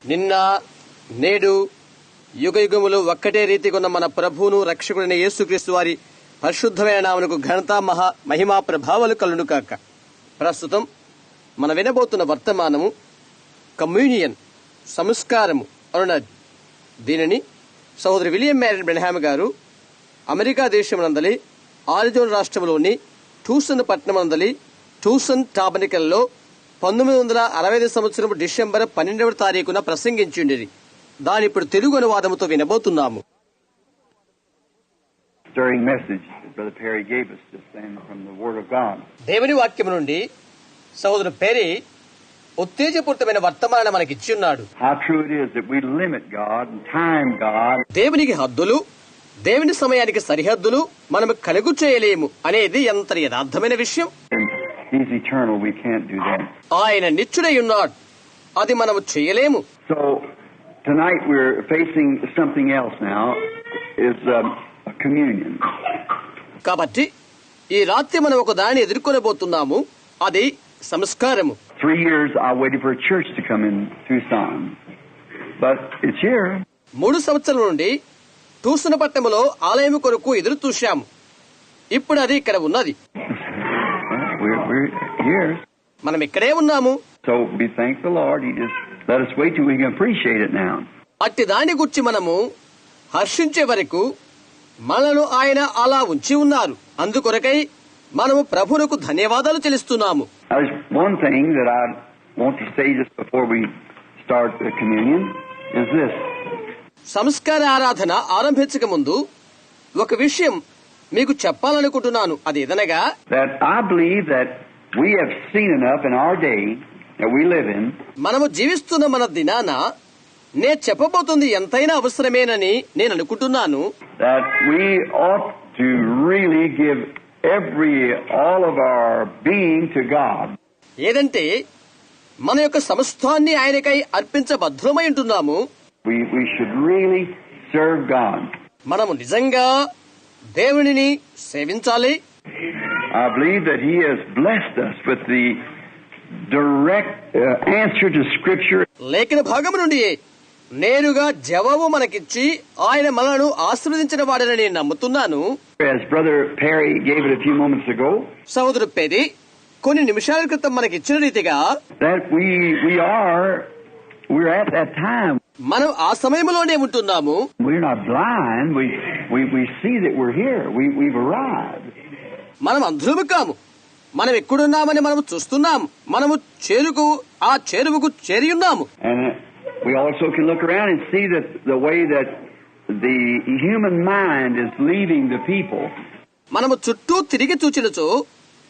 నిన్న నేడు యుగయుగములు ఒక్కటే రీతిగా ఉన్న మన ప్రభువును రక్షకుడైన యేసుక్రీస్తు వారి పరిశుద్ధమైన నామమునకు ఘనత మహిమా ప్రభావాలు కలుగును కాక. ప్రస్తుతం మన వినబోతున్న వర్తమానము కమ్యూనియన్ సంస్కారము అన్నది. దీనిని సహోదరి విలియం మ్యారియన్ బ్రెన్హామ్ గారు అమెరికా దేశమునందలి ఆరిజోనా రాష్ట్రంలోని ట్యూసన్ పట్టణమునందలి ట్యూసన్ టాబర్నకల్లో 1965 సంవత్సరం డిసెంబర్ 12వ తారీఖున ప్రసంగించింది. దాని ఇప్పుడు తెలుగు అనువాదముతో వినబోతున్నాము. దేవుని వాక్యము నుండి సహోదరు పెరీ ఉత్తేజపూరితమైన వర్తమానాన్ని మనకిచ్చి ఉన్నాడు. దేవునికి హద్దులు, దేవుని సమయానికి సరిహద్దులు మనము కలుగు చేయలేము అనేది ఎంత యథార్థమైన విషయం. ఆయన నిత్యుడై ఉన్నాడు, అది మనము చేయలేము. Tonight we're facing something else now, is communion. కాబట్టి ఈ రాత్రి మనం ఒక దాన్ని ఎదుర్కొనబోతున్నాము, అది సంస్కారము. 3 years I waited for a church to come in Tucson, but it's here. 3 సంవత్సరాల నుండి ట్యూసన్ పట్టణంలో ఆలయం కొరకు ఎదురు చూశాము. ఇప్పుడు అది ఇక్కడ ఉన్నది. We're here. మనం ఇక్కడే ఉన్నాము. So we thank the Lord. He just let us wait till we can appreciate it now. అట్టి దాని గురించి మనము హర్షించే వరకు మనను ఆయన అలా ఉంచి ఉన్నారు. అందుకొరకై మనము ప్రభువుకు ధన్యవాదాలు చెల్లిస్తున్నాము. There's one thing that I want to say just before we start the communion is this. సంస్కార ఆరాధన ఆరంభించక ముందు ఒక విషయం మీకు చెప్పాలనుకుంటున్నాను. అదేదనగా that I believe that we have seen enough in our day that we live in. మనము జీవిస్తున్న మన దినాన నే చెప్పబోతుంది ఎంతైనా అవసరమేనని నేను అనుకుంటున్నాను. That we ought to really give all of our being to God. ఏదంటే మన యొక్క సమస్తాన్ని ఆయనకై అర్పించబద్ధమై ఉంటున్నాము. We should really serve God. మనము నిజంగా దేవునిని సేవించాలి. I believe that He has blessed us with the direct answer to Scripture. లేఖన భాగము నుండి నేరుగా జవాబు మనకిచ్చి ఆయన మనను ఆశీర్వదించిన వాడని నేను నమ్ముతున్నాను. As Brother Perry gave it a few moments ago, సహోదరు పెరి కొన్ని నిమిషాల క్రితం మనకిచ్చిన రీతిగా that we're at that time. మనం ఆ సమయంలోనే ఉంటున్నాము. We're not blind. We see that we're here. We've arrived. మనం అంధులము కాము. మనం ఎక్కడున్నామని మనం చూస్తున్నాము. మనము ఆ చేరువకు చేరి ఉన్నాము. And we also can look around and see that the way that the human mind is leaving the people. మనము చుట్టూ తిరిగి చూచినచో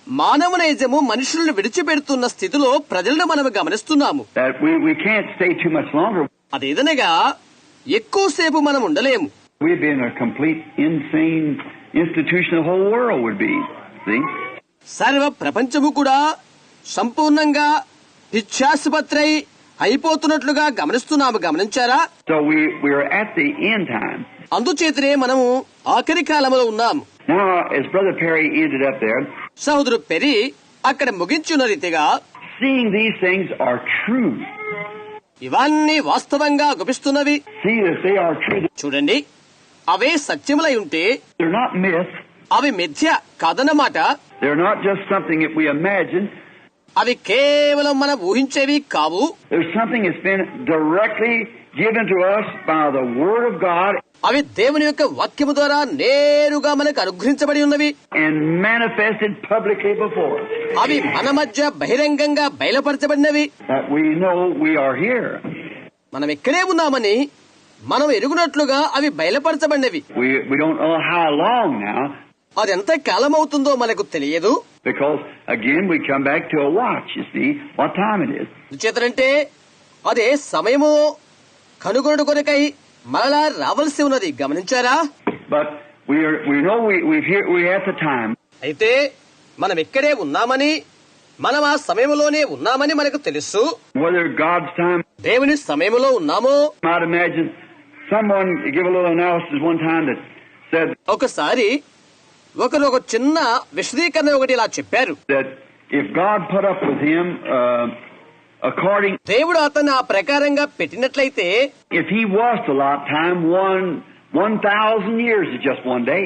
మానవ నైజము మనుషులను విడిచిపెడుతున్న స్థితిలో ప్రజలను మనం గమనిస్తున్నాము. That we can't stay too much longer. అదేదనగా ఎక్కువసేపు మనం ఉండలేము. We've been a complete insane institution the whole world would be. See? సర్వ ప్రపంచము కూడా సంపూర్ణంగా పిచ్చాసుపత్రి అయిపోతున్నట్లుగా గమనించారా? So we're at the end time. అందుచేతనే మనము ఆఖరి కాలంలో ఉన్నాము. Now, as Brother Perry ended up there, సహోదరు పెరి అక్కడ ముగించున్న రీతిగా, seeing these things are true. ఇవన్నీ వాస్తవంగా గుపిస్తున్నవి. See that they are true. చూడండి, అవే సత్యములై ఉంటే They're not myths. అవి మిథ్య కాదన్నమాట. They're not just something that we imagine. అవి కేవలం మనం ఊహించేవి కావు. There's something that's been directly given to us by the Word of God. అవి దేవుని యొక్క వాక్యము ద్వారా నేరుగా మనకు అనుగ్రహించబడి ఉన్నవి. And manifested publicly before us. అవి మన మధ్య బహిరంగంగా బయలుపరచబడినవి. That we know we are here. మనం ఇక్కడే ఉన్నామని మనం ఎరుగునట్లుగా అవి బయలుపరచబడినవి. We don't know how long now. అది ఎంత కాలం అవుతుందో మనకు తెలియదు. Because again we come back to a watch, you see, what time it is. చేతనంటే అదే సమయము కనుగొనడు కొరకై మరలా రావాల్సి ఉన్నది. గమనించారా? But we know we're at the time. అయితే మనం ఇక్కడే ఉన్నామని, మనం ఆ సమయంలోనే ఉన్నామని మనకు తెలుసు. Whether God's time, దేవుని సమయంలో ఉన్నామో. might imagine someone give a little analysis one time that said ఒకసారి ఒకరు ఒక చిన్న విశదీకరణ ఒకటి ఇలా చెప్పారు. that if God put up with him according, దేవుడు అతను ఆ ప్రకారంగా పెట్టినట్లయితే if he was to allot time, 1,000 years is just one day.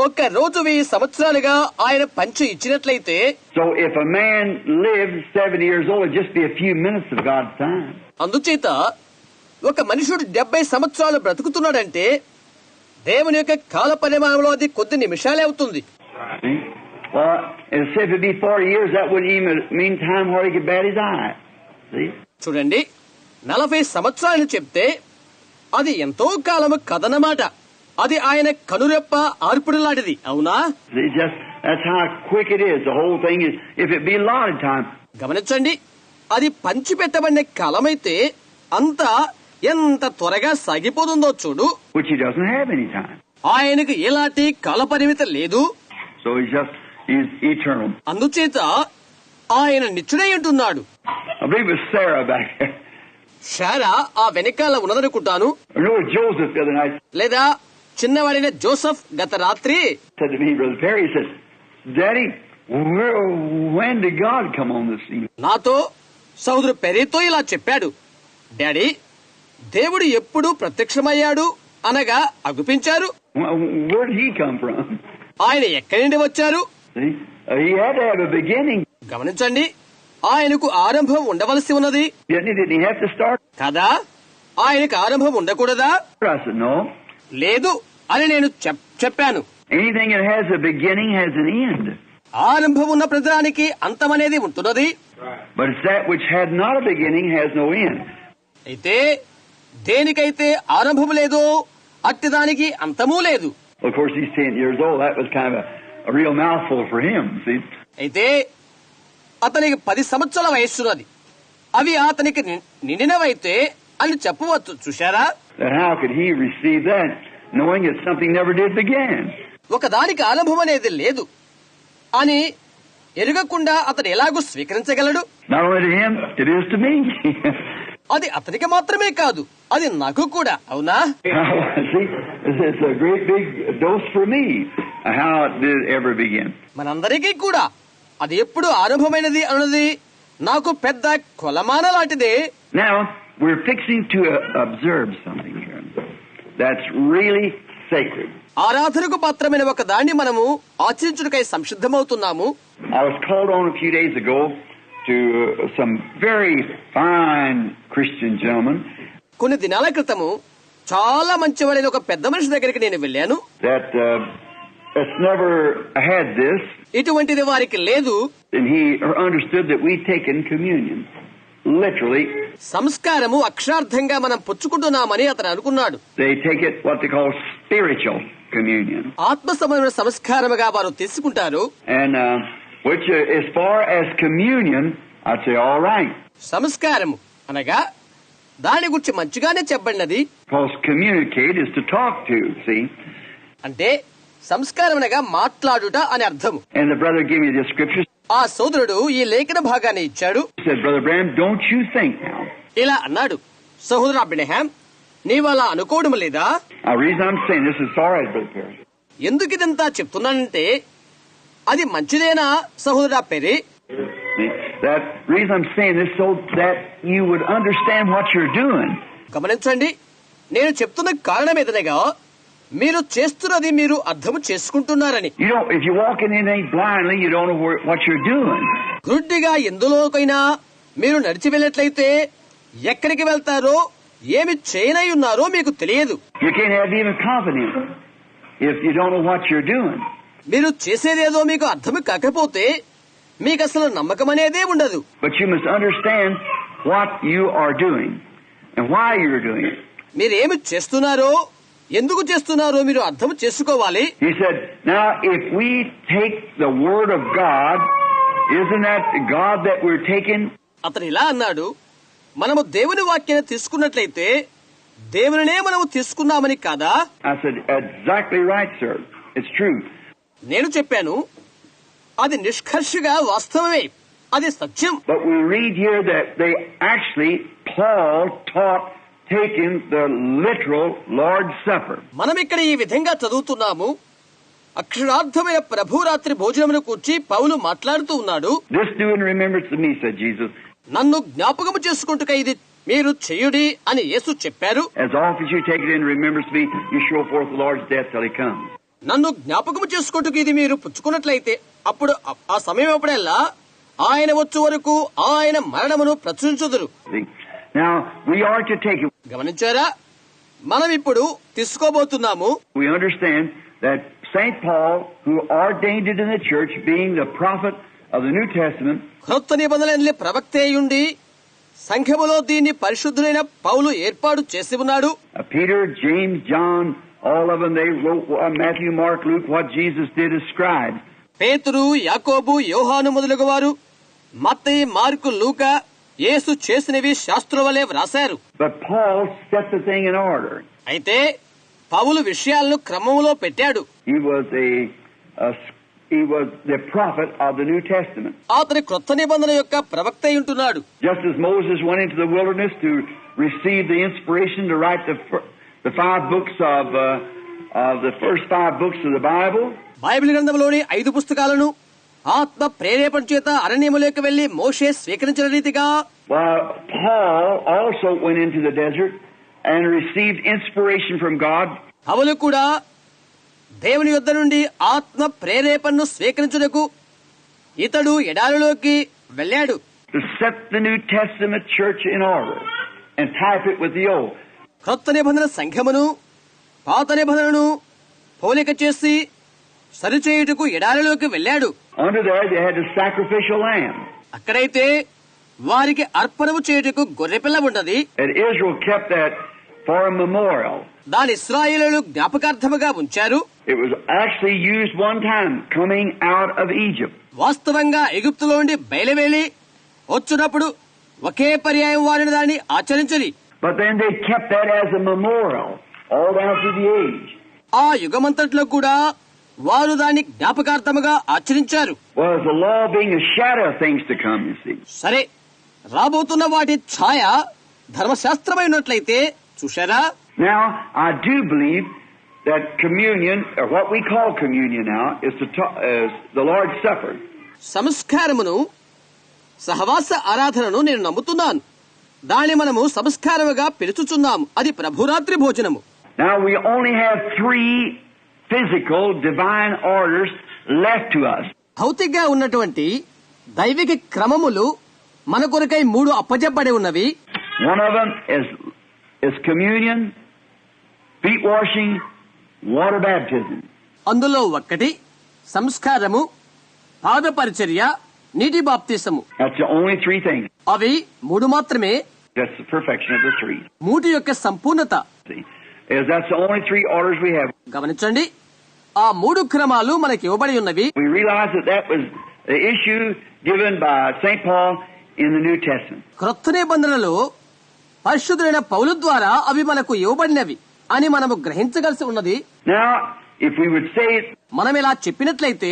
ఒక్క రోజు 1000 సంవత్సరాలుగా ఆయన పంచు ఇచ్చినట్లయితే So if a man lives 70 years old, it'd just be a few minutes of God's time. అందుచేత ఒక మనుషుడు 70 సంవత్సరాలు బ్రతుకుతున్నాడంటే దేవుని యొక్క కాల పరిమాణంలో అది కొద్ది నిమిషాలే అవుతుంది. See? Well, and if it'd be 40 years, that wouldn't even mean time where he could bat his eye. See? చూడండి, 40 సంవత్సరాలు చెప్తే అది ఎంతో కాలము కదనమాట. అది ఆయన కనురెప్ప ఆర్పుడు లాంటిది, అవునా? See, that's how quick it is. The whole thing is, if it be allotted time. గమనించండి, అది పంచి పెట్టబడిన కాలమైతే అంతా ఎంత త్వరగా సాగిపోతుందో చూడు. Which he doesn't have any time. ఆయనకు ఎలాంటి కాల పరిమితి లేదు. So he's eternal. అందుచేత ఆయన నిత్యుడై ఉంటున్నాడు. I believe it was Sarah back there. Sarah ఆ వెనకాల ఉన్నదనుకుంటాను. I know Joseph the other night లేదా చిన్నవాడైన జోసెఫ్ గత రాత్రి said to me, Brother Perry, he said, Daddy, when did God come on the scene? నాతో సోదరు పెరీతో ఇలా చెప్పాడు, డాడీ, దేవుడు ఎప్పుడు ప్రత్యక్షమయ్యాడు అనగా అగుపించారు. Where did he come from? ఆయన ఎక్కడి నుండి వచ్చారు? See? He had to have a beginning. గమనించండి, ఆయనకు ఆరంభం ఉండవలసి ఉన్నది Didn't he have to start? కదా. ఆయనకు ఆరంభం ఉండకూడదా? I said, no. లేదు అని నేను చెప్పాను. Anything that has a beginning has an end. ఆరంభం ఉన్న ప్రతిదానికి అంతమనేది ఉంటున్నది. But it's that which had not a beginning has no end. అయితే దేనికైతే ఆరంభం లేదో అట్టిదానికి అంతమూ లేదు. Of course, he's 10 years old. That was kind of a real mouthful for him, see? అయితే అతనికి 10 సంవత్సరాల వయస్సున్నది. అవి అతనికి నిండినవైతే అని చెప్పవచ్చు. చూశారా? Then how could he receive that, knowing that something never did begin? ఒకదానికి ఆరంభం అనేది లేదు అని ఎరగకుండా అతను ఎలాగూ స్వీకరించగలడు? Not only to him, it is to me. అది అతనికి మాత్రమే కాదు, అది నాకు కూడా, అవునా? See, it's a great big dose for me, how it did ever begin. మనందరికీ కూడా అది ఎప్పుడు ఆరంభమైనది అన్నది నాకు పెద్ద కొలమాన లాంటిదే. Now, we're fixing to observe something here that's really sacred. ఆరాధనకు పాత్రమైన ఒక దాన్ని మనము ఆచరించుటకై సంసిద్ధమవుతున్నాము. I was called on a few days ago to some very fine Christian gentlemen కొన్ని దినాల క్రితము చాలా మంచివాడైన ఒక పెద్ద మనిషి దగ్గరికి నేను వెళ్ళాను. that's never had this, ఇటువంటిది వారికి లేదు. and he understood that we'd taken communion. Literally, సంస్కారము అక్షరార్థంగా మనం పుచ్చుకుంటున్నామని అతను అనుకున్నాడు. they take it what they call spiritual communion. ఆత్మ సంబంధమైన సంస్కారముగా వారు తీసుకుంటారు. And which, as far as communion, I'd say all right. సంస్కారము అనగా దాని గురించి మంచిగానే చెప్పబడినది. Because communicate is to talk to, see. అంటే సంస్కారం అనగా మాట్లాడుట అని అర్థము. And the brother gave me this scripture. ఆ సోదరుడు ఈ లేఖన భాగాన్ని ఇచ్చాడు. He said, Brother Branham, don't you think now? ఇలా అన్నాడు, సహోదరు అబ్రహాం, నీవు అలా అనుకోవడం లేదా? The reason I'm saying this is all right, Brother Perry. ఎందుకు ఇదంతా చెప్తున్నానంటే అది మంచిదేనా సహోదరా peri? That reason I'm saying this so that you would understand what you're doing. గమనించండి, నేను చెప్తున్న కారణం ఏదనగా మీరు చేస్తున్నది మీరు అర్థం చేసుకుంటున్నారని. You don't, if you walk in anything blindly, you don't know what you're doing. గుడ్డిగా ఎందులోకైనా మీరు నడిచి వెళ్ళినట్లయితే ఎక్కడికి వెళ్తారో ఏమి చేయనై ఉన్నారో మీకు తెలియదు. You can't have even confidence if you don't know what you're doing. మీరు చేసేదేదో మీకు అర్థం కాకపోతే మీకు అసలు నమ్మకం అనేదే ఉండదు. But you must understand what you are doing and why you're doing it. మీరేమి చేస్తున్నారో ఎందుకు చేస్తున్నారో మీరు అర్థం చేసుకోవాలి. He said, now if we take the word of God, isn't that God that we're taking? అతను ఇలా అన్నాడు, మనము దేవుని వాక్యాన్ని తీసుకున్నట్లయితే దేవునినే మనము తీసుకున్నామని కాదా? I said, exactly right, sir. It's true. నేను చెప్పాను, అది నిష్కర్షగా వాస్తవమే, అది సత్యం. But we read here that they actually, Paul taught taking the literal Lord's Supper. మనం ఇక్కడ ఈ విధంగా చదువుతున్నాము, అక్షరార్థమైన ప్రభు రాత్రి భోజనమును కూర్చి పౌలు మాట్లాడుతూ ఉన్నాడు. This do in remembrance of me, said Jesus. నన్ను జ్ఞాపకము చేసుకుంటుక ఇది మీరు చేయుడి అని యేసు చెప్పారు. As often as you take it in remembrance of me, you show forth the Lord's death till he comes. నన్ను జ్ఞాపకము చేసుకుంటుకు ఇది మీరు పుచ్చుకున్నట్లయితే అప్పుడు ఆ సమయం అప్పుడల్లా ఆయన వచ్చు వరకు ఆయన మరణమును ప్రచురించుదురు. See? Now, we are to take it. గమనించారా? మనం ఇప్పుడు తీసుకోబోతున్నాము. We understand that St. Paul, who ordained it in the church, being the prophet of the New Testament, క్రొత్త నిబంధనల ప్రవక్తేయుండి సంఘములో దీన్ని పరిశుద్ధులైన పౌలు ఏర్పాటు చేసి ఉన్నాడు. Peter, James, John, all of them, they wrote Matthew, Mark, Luke, what Jesus did as scribes. పేతురు, యాకోబు, యోహాను మొదలగు వారు మత్తయి, మార్కు, లూకా యేసు చేసినవి శాస్త్రం వలె వ్రాశారు. But Paul set the thing in order. అయితే పౌలు విషయాలను క్రమంలో పెట్టాడు. He was the prophet of the New Testament. అతని క్రొత్త నిబంధన యొక్క ప్రవక్త ఉంటున్నాడు. Just as Moses went into the wilderness to receive the inspiration to write the 5 books of the first 5 books of the Bible. Bible గ్రంథంలోని 5 పుస్తకాలను ఆత్మ ప్రేరేపణ చేత అరణ్యములోకి వెళ్లి మోషే స్వీకరించిన రీతిగా Paul also went into the desert and received inspiration from God. పౌలు కూడా దేవుని యొద్ద నుండి ఆత్మ ప్రేరేపణను స్వీకరించుటకు ఇతడు ఎడారిలోకి వెళ్ళాడు. To set the New Testament church in order and type it with the old. క్రొత్త నిబంధన సంఘమును పాత నిబంధనను పోలిక చేసి సరిచేయుటకు ఎడారిలోకి వెళ్ళాడు. Under there they had a sacrificial lamb. అక్కడైతే వారికి అర్పణము చేయుటకు గొర్రెపిల్ల ఉన్నది. And Israel kept that for a memorial. దాని ఇశ్రాయేలీయులు జ్ఞాపకార్థముగా ఉంచారు. It was actually used one time coming out of Egypt. వాస్తవంగా ఎగిప్తులో నుండి బయలువెళ్లి వచ్చినప్పుడు ఒకే పర్యాయం వారిని దాన్ని ఆచరించలి. But then they kept that as a memorial all down through the age. ఆ యుగమంతట్లో కూడా వారు దాన్ని జ్ఞాపకార్థముగా ఆచరించారు. Was the law being a shadow of things to come, you see. సరే, రాబోతున్న వాటి ఛాయ ధర్మశాస్త్రమైనట్లయితే చూశారా? Now, I do believe that communion, or what we call communion now, is the Lord's Supper. సంస్కారమును సహవాస ఆరాధనను నేను నమ్ముతున్నాను. దాన్ని మనము సంస్కారముగా పిలుచుచున్నాము. అది ప్రభురాత్రి భోజనము. Now, we only have 3 physical divine orders left to us. భౌతికంగా ఉన్నటువంటి దైవిక క్రమములు మన కొరకై 3 అప్పజెప్పబడి ఉన్నవి. One of them is communion, feet washing, water baptism. అందులో ఒక్కటి సంస్కారము, పాద పరిచర్య, నీటి బాప్తిసము. That's the only 3 things. అవి 3 మాత్రమే. That's the perfection of the 3. 3 యొక్క సంపూర్ణత. See, that's the only 3 orders we have. గమనించండి, ఆ 3 క్రమాలు మనకి ఇవ్వబడి ఉన్నవి. We realize that was the issue given by St. Paul in the New Testament. క్రొత్త నిబంధనలో పరిశుద్ధులైన పౌలు ద్వారా అవి మనకు ఇవ్వబడినవి అని మనము గ్రహించగలిసి ఉన్నది. Now, if we would say మనం ఇలా చెప్పినట్లయితే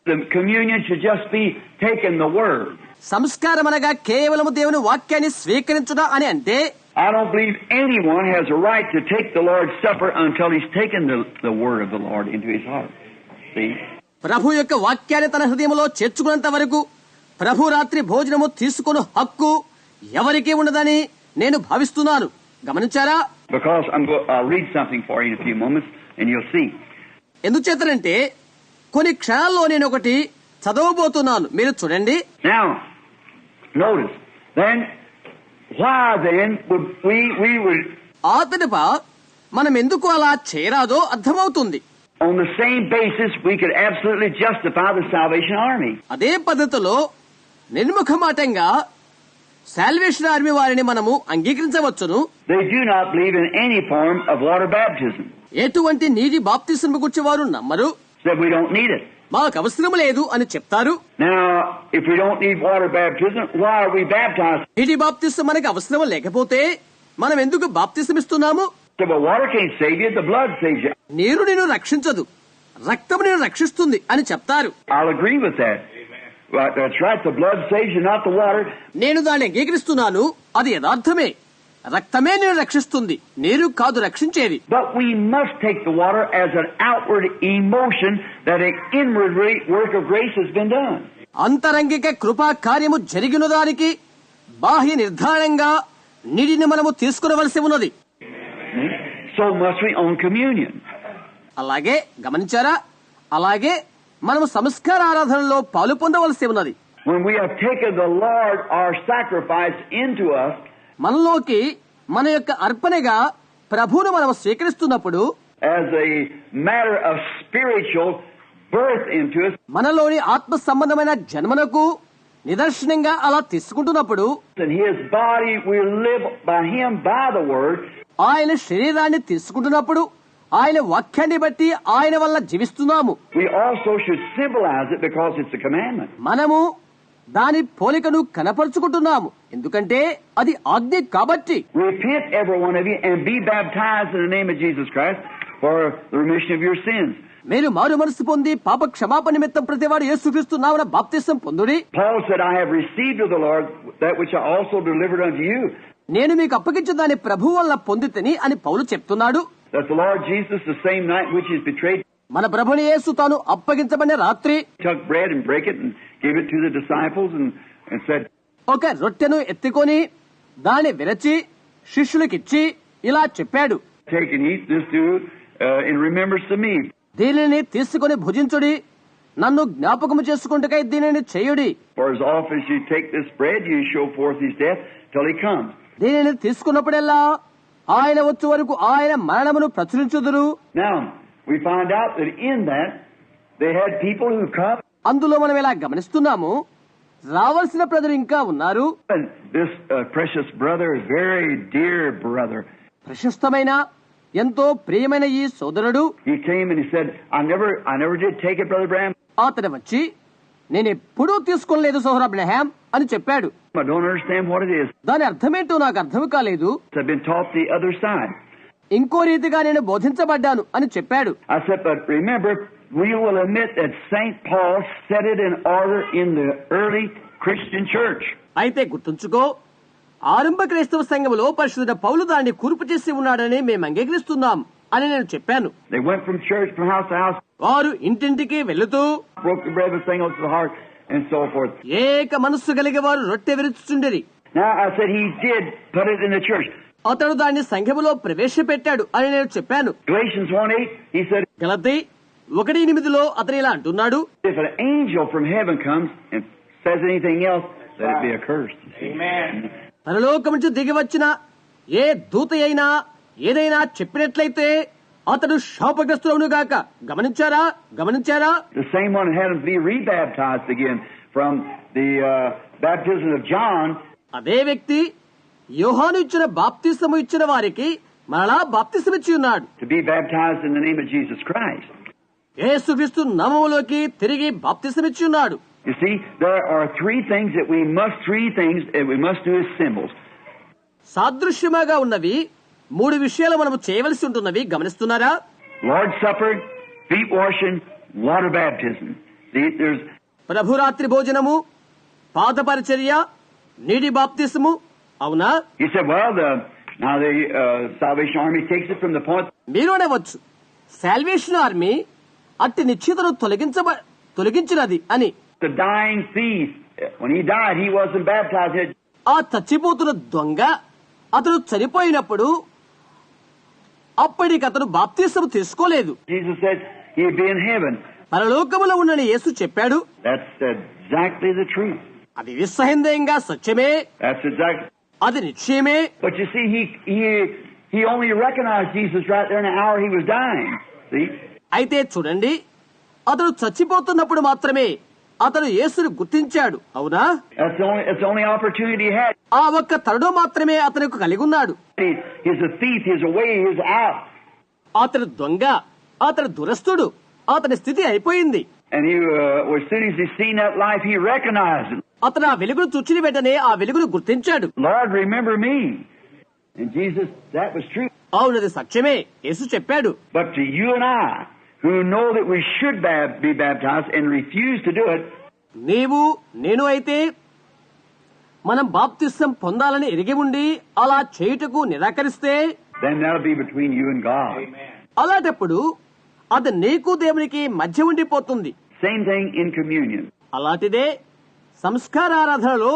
the communion should just be taking the word. సంస్కారం అనగా కేవలము దేవుని వాక్యాన్ని స్వీకరించుట అని అంటే, I don't believe anyone has a right to take the Lord's Supper until he's taken the word of the Lord into his heart. See? ప్రభు యొక్క వాక్యాన్ని తన హృదయంలో చేర్చుకున్నంత వరకు ప్రభు రాత్రి భోజనము తీసుకుని హక్కు ఎవరికీ ఉండదని నేను భావిస్తున్నాను. గమనించారా? Because I'll read something for you in a few moments and you'll see. ఎందుచేతనంటే కొన్ని క్షణాల్లో నేను ఒకటి చదవబోతున్నాను, మీరు చూడండి. Now, notice, then, why then would we would ఆ తదుప మనం ఎందుకు అలా చేయరాదో అర్థమవుతుంది. on the same basis we could absolutely justify the Salvation Army. అదే పద్ధతిలో నిర్ముఖమాటంగా సాల్వేషన్ ఆర్మీ వారిని మనము అంగీకరించవచ్చును. They do not believe in any form of water baptism. ఎటువంటి నీటి బాప్తిస్మం గురించి వారు నమ్మరు. Said we don't need it. మాకు అవసరం లేదు అని చెప్తారు. Now, if we don't need water baptism, why are we baptized? నీటి బాప్తిస్మం మనకి అవసరం లేకపోతే మనం ఎందుకు బాప్తిస్మం ఇస్తున్నాము? So, but water can't save you, the blood saves you. నీరు నిన్ను రక్షించదు, రక్తం నిన్ను రక్షిస్తుంది అని చెప్తారు. I'll agree with that. Right, that's right, the blood saves you, not the water. నేను దాన్ని అంగీకరిస్తున్నాను, అది యథార్థమే. రక్తమే నిన్ను రక్షిస్తుంది, నీరు కాదు రక్షించేది. But we must take the water as an outward emotion that an inward work of grace has been done. అంతరంగిక కృపా కార్యము జరిగిన దానికి బాహ్య నిర్ధారణంగా నీటిని మనము తీసుకునవలసి ఉన్నది. So must we on communion. అలాగే గమనించారా? అలాగే మనము సంస్కార ఆరాధనలో పాలు పొందవలసి ఉన్నది. When we have taken the Lord, our sacrifice, into us, మనలోకి మన యొక్క అర్పణగా ప్రభువును మనం స్వీకరిస్తున్నప్పుడు, as a matter of spiritual birth into us, మనలోని ఆత్మ సంబంధమైన జన్మనకు నిదర్శనంగా అలా తీసుకుంటున్నప్పుడు, and His body, we live by Him by the Word. ఆయన శరీరాన్ని తీసుకుంటున్నప్పుడు ఆయన వాక్యాన్ని బట్టి ఆయన వల్ల జీవిస్తున్నాము. We also should symbolize it because it's a commandment. మనము దాని పోలికను కనపరుచుకుంటున్నాము, ఎందుకంటే అది ఆజ్ఞ కాబట్టి. Repent, every one of you, and be baptized in the name of Jesus Christ for the remission of your sins. మీరు మారు మనసు పొంది పాప క్షమాపణ నిమిత్తం ప్రతివాడు యేసుక్రీస్తు నామమున బాప్తిసం పొందుడి. Paul said, I have received of the Lord that which I also delivered unto you. నేను మీకు అప్పగించిన దాని ప్రభువు వల్ల పొందితిని అని పౌలు చెప్తున్నాడు. That the Lord Jesus, the same night which He is betrayed, మన ప్రభుని యేసు తాను అప్పగించబడిన రాత్రి took bread and brake it and gave it to the disciples and said, ఒక రొట్టెను ఎత్తుకొని దాన్ని విరచి శిష్యులకిచ్చి ఇలా చెప్పాడు, take and eat this, do in remembrance of me. దీనిని తీసుకొని భుజించుడి, నన్ను జ్ఞాపకము చేసుకుంటకై దీనిని చేయుడి. For as often as you take this bread, you show forth His death till He comes. దీనిని తీసుకున్నప్పుడెల్లా ఆయన వచ్చే వరకు ఆయన మరణమును ప్రచురించుదురు. Now, we find out that in that, they had people who come, అందులో మనం ఇలా గమనిస్తున్నాము, రావాల్సిన ప్రజలు ఇంకా ఉన్నారు. and this precious brother, very dear brother, ప్రశస్తమైన ఎంతో ప్రియమైన ఈ సోదరుడు he came and he said, I never did take it, Brother Branham. అతడు వచ్చి నేనెప్పుడూ తీసుకోలేదు సోదరు అబ్రహాం అని చెప్పాడు. I don't understand what it is. దాని అర్థమేంటో నాకు అర్థం కాలేదు. I've been taught the other side. ఇంకో రీతిగా నేను బోధించబడ్డాను అని చెప్పాడు. I said, but remember, we will admit that St. Paul set it in order in the early Christian church. అయితే గుర్తుంచుకో, ఆరంభ క్రైస్తవ సంఘములో పరిశుద్ధ పౌలు దాన్ని కూర్పు చేసి ఉన్నాడని మేము అంగీకరిస్తున్నాం అని నేను చెప్పాను. They went from church, from house to house, వారు ఇంటింటికి వెళుతూ broke the bread with singles to the heart, and so forth. ఏక మనస్సు కలిగి వారు రొట్టె విరుచుచుండిరి. Now, I said he did put it in the church. అతడు దాన్ని సంఘములో ప్రవేశపెట్టాడు అని నేను చెప్పాను. Galatians 1:8, he said, గలతీ 1:8 అతను ఇలా అంటున్నాడు, if an angel from heaven comes and says anything else, let it be accursed. Amen. పరలోకం నుంచి దిగి వచ్చిన ఏ దూత అయినా ఏదైనా చెప్పినట్లయితే అతడు శాపగ్రస్తుడవును గాక. గమనించారా? The same one had him be rebaptized again from the baptism of John. అదే వ్యక్తి యోహాను ఇచ్చిన బాప్తిసము ఇచ్చిన వారికి మరలా బాప్తిసం ఇచ్చి ఉన్నాడు. To be baptized in the name of Jesus Christ. యేసుక్రీస్తు నామములోకి తిరిగి బాప్తిసం ఇచ్చి ఉన్నాడు. You see, there are three things that we must do as symbols. సాదృశ్యముగా ఉన్నవి 3 విషయాలు మనము చేయవలసి ఉంటున్నవి. గమనిస్తున్నారా? Lord's Supper, feet washing, water baptism. See, there's ప్రభురాత్రి భోజనము, పాద పరిచర్య, నీటి బాప్తిసము. అవునా? He said, well, now the Salvation Army takes it from the point. మీరు అనవచ్చు, సాల్వేషన్ ఆర్మీ అట్టి నిశ్చితను తొలగించినది అని. The dying thief, when he died, he wasn't baptized. ఆ చచ్చిపోతున్న దొంగ అతను చనిపోయినప్పుడు అప్పటికతను బాప్తిసము తీసుకోలేదు. Jesus said he'd be in heaven. పరలోకములో ఉన్నని యేసు చెప్పాడు. That's exactly the truth. అది నిస్సందేహంగా సత్యమే, That's exactly. అది నిశ్చయమే. But you see, he only recognized Jesus right there in the hour he was dying. See? అయితే చూడండి, అతను చచ్చిపోతున్నప్పుడు మాత్రమే అతను యేసును గుర్తించాడు. అవునా? That's the only opportunity he had. ఆ ఒక్క తరుణం మాత్రమే అతనికి కలిగి ఉన్నాడు. He's a thief, he's away, he's out. అతను దొంగ, అతను దురస్తుడు, అతని స్థితి అయిపోయింది. And as soon as he seen that life, he recognized it. అతను ఆ వెలుగును చూచిన వెంటనే ఆ వెలుగును గుర్తించాడు. Lord, remember me. And Jesus, that was true. అవునది సత్యమే, యేసు చెప్పాడు. But to you and I, who know that we should be baptized and refuse to do it, నీవు నేను అయితే మనం బాప్తిసం పొందాలని ఎరిగి ఉండి అలా చేయుటకు నిరాకరిస్తే then that'll be between you and God. అలాంటప్పుడు అది నీకు దేవునికి మధ్య ఉండిపోతుంది. Same thing in communion. అలాంటిదే సంస్కారారాధనలో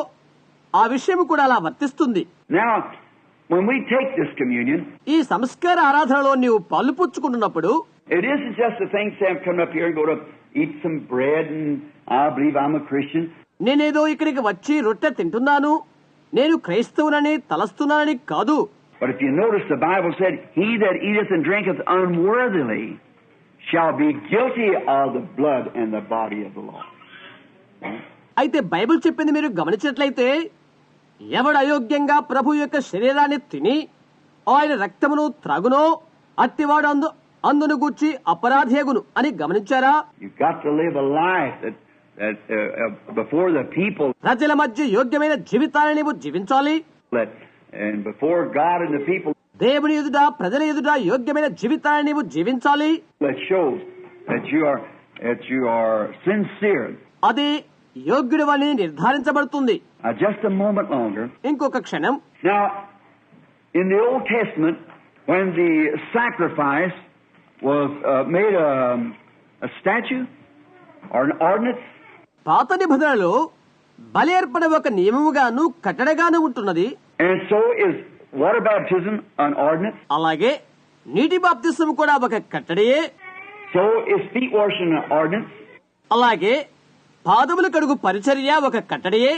ఆ విషయం కూడా అలా వర్తిస్తుంది. Now, when we take this communion, ఈ సంస్కార ఆరాధనలో నీవు పాలు పుచ్చుకుంటున్నప్పుడు it isn't just a thing Sam come up here and go to eat some bread and I believe I'm a Christian. నేనేదో ఇక్కడికి వచ్చి రొట్టె తింటున్నాను, నేను క్రైస్తవునని తలస్తున్నానని కాదు. But if you notice, the Bible said, "He that eateth and drinketh unworthily shall be guilty of the blood and the body of the Lord." అయితే Bible చెప్పింది మీరు గమనించినట్లయితే, ఎవడు అయోగ్యంగా ప్రభు యొక్క శరీరాన్ని తిని ఆయన రక్తమును త్రాగునో అట్టివాడు అందును గూర్చి అపరాధేగును అని గమనించారా? You've got to live a life that before the people, ప్రజల మధ్య యోగ్యమైన జీవితాన్ని నీవు జీవించాలి. and before God and the people, దేవుని ఎదుట ప్రజల ఎదుట యోగ్యమైన జీవితాన్ని నీవు జీవించాలి. that shows that you are sincere. అది యోగ్యుడు అని నిర్ధారించబడుతుంది. Just a moment longer. ఇంకొక క్షణం. Now, in the Old Testament, when the sacrifice was made a statue or an ordinance, పాత నిబంధనలో బలి అర్పణ ఒక నియమముగాను కట్టడగాను ఉంటున్నది. and so is water baptism an ordinance. అలాగే నీటి బాప్తిస్మం కూడా ఒక కట్టడయే. So is feet washing an ordinance. అలాగే పాదములు కడుగు పరిచర్య ఒక కట్టడయే.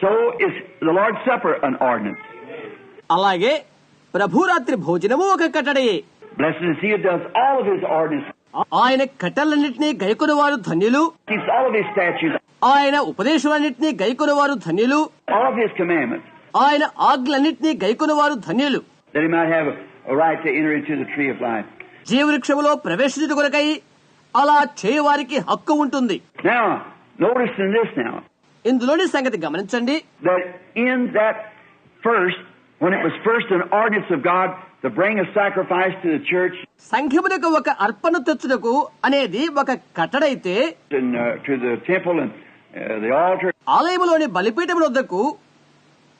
So is the Lord's Supper an ordinance. అలాగే ప్రభురాత్రి భోజనము ఒక కట్టడయే. Blessed is he who does all of his ordinances, ఆయన కట్టలన్నింటినీ గైకొని వారు ధన్యులు. keeps all of his statutes, ఆయన ఉపదేశాలన్నింటినీ గైకొని వారు ధన్యులు. all of his commandments, ఆయన ఆజ్ఞలన్నింటినీ గైకొని వారు ధన్యులు. that he might have a right to enter into the tree of life. జీవవృక్షములో ప్రవేశించుట కొరకై అలా చేయవారికి హక్కు ఉంటుంది. Now, notice in this now, ఇందులోని సంగతి గమనించండి. that in that first, when it was first an ordinance of God to bring a sacrifice to the church సంఘమునకు ఒక అర్పణ తెచ్చుటకు అనేది ఒక కట్టడైతే, and to the temple and the altar, ఆలయములోని బలిపీఠం వద్దకు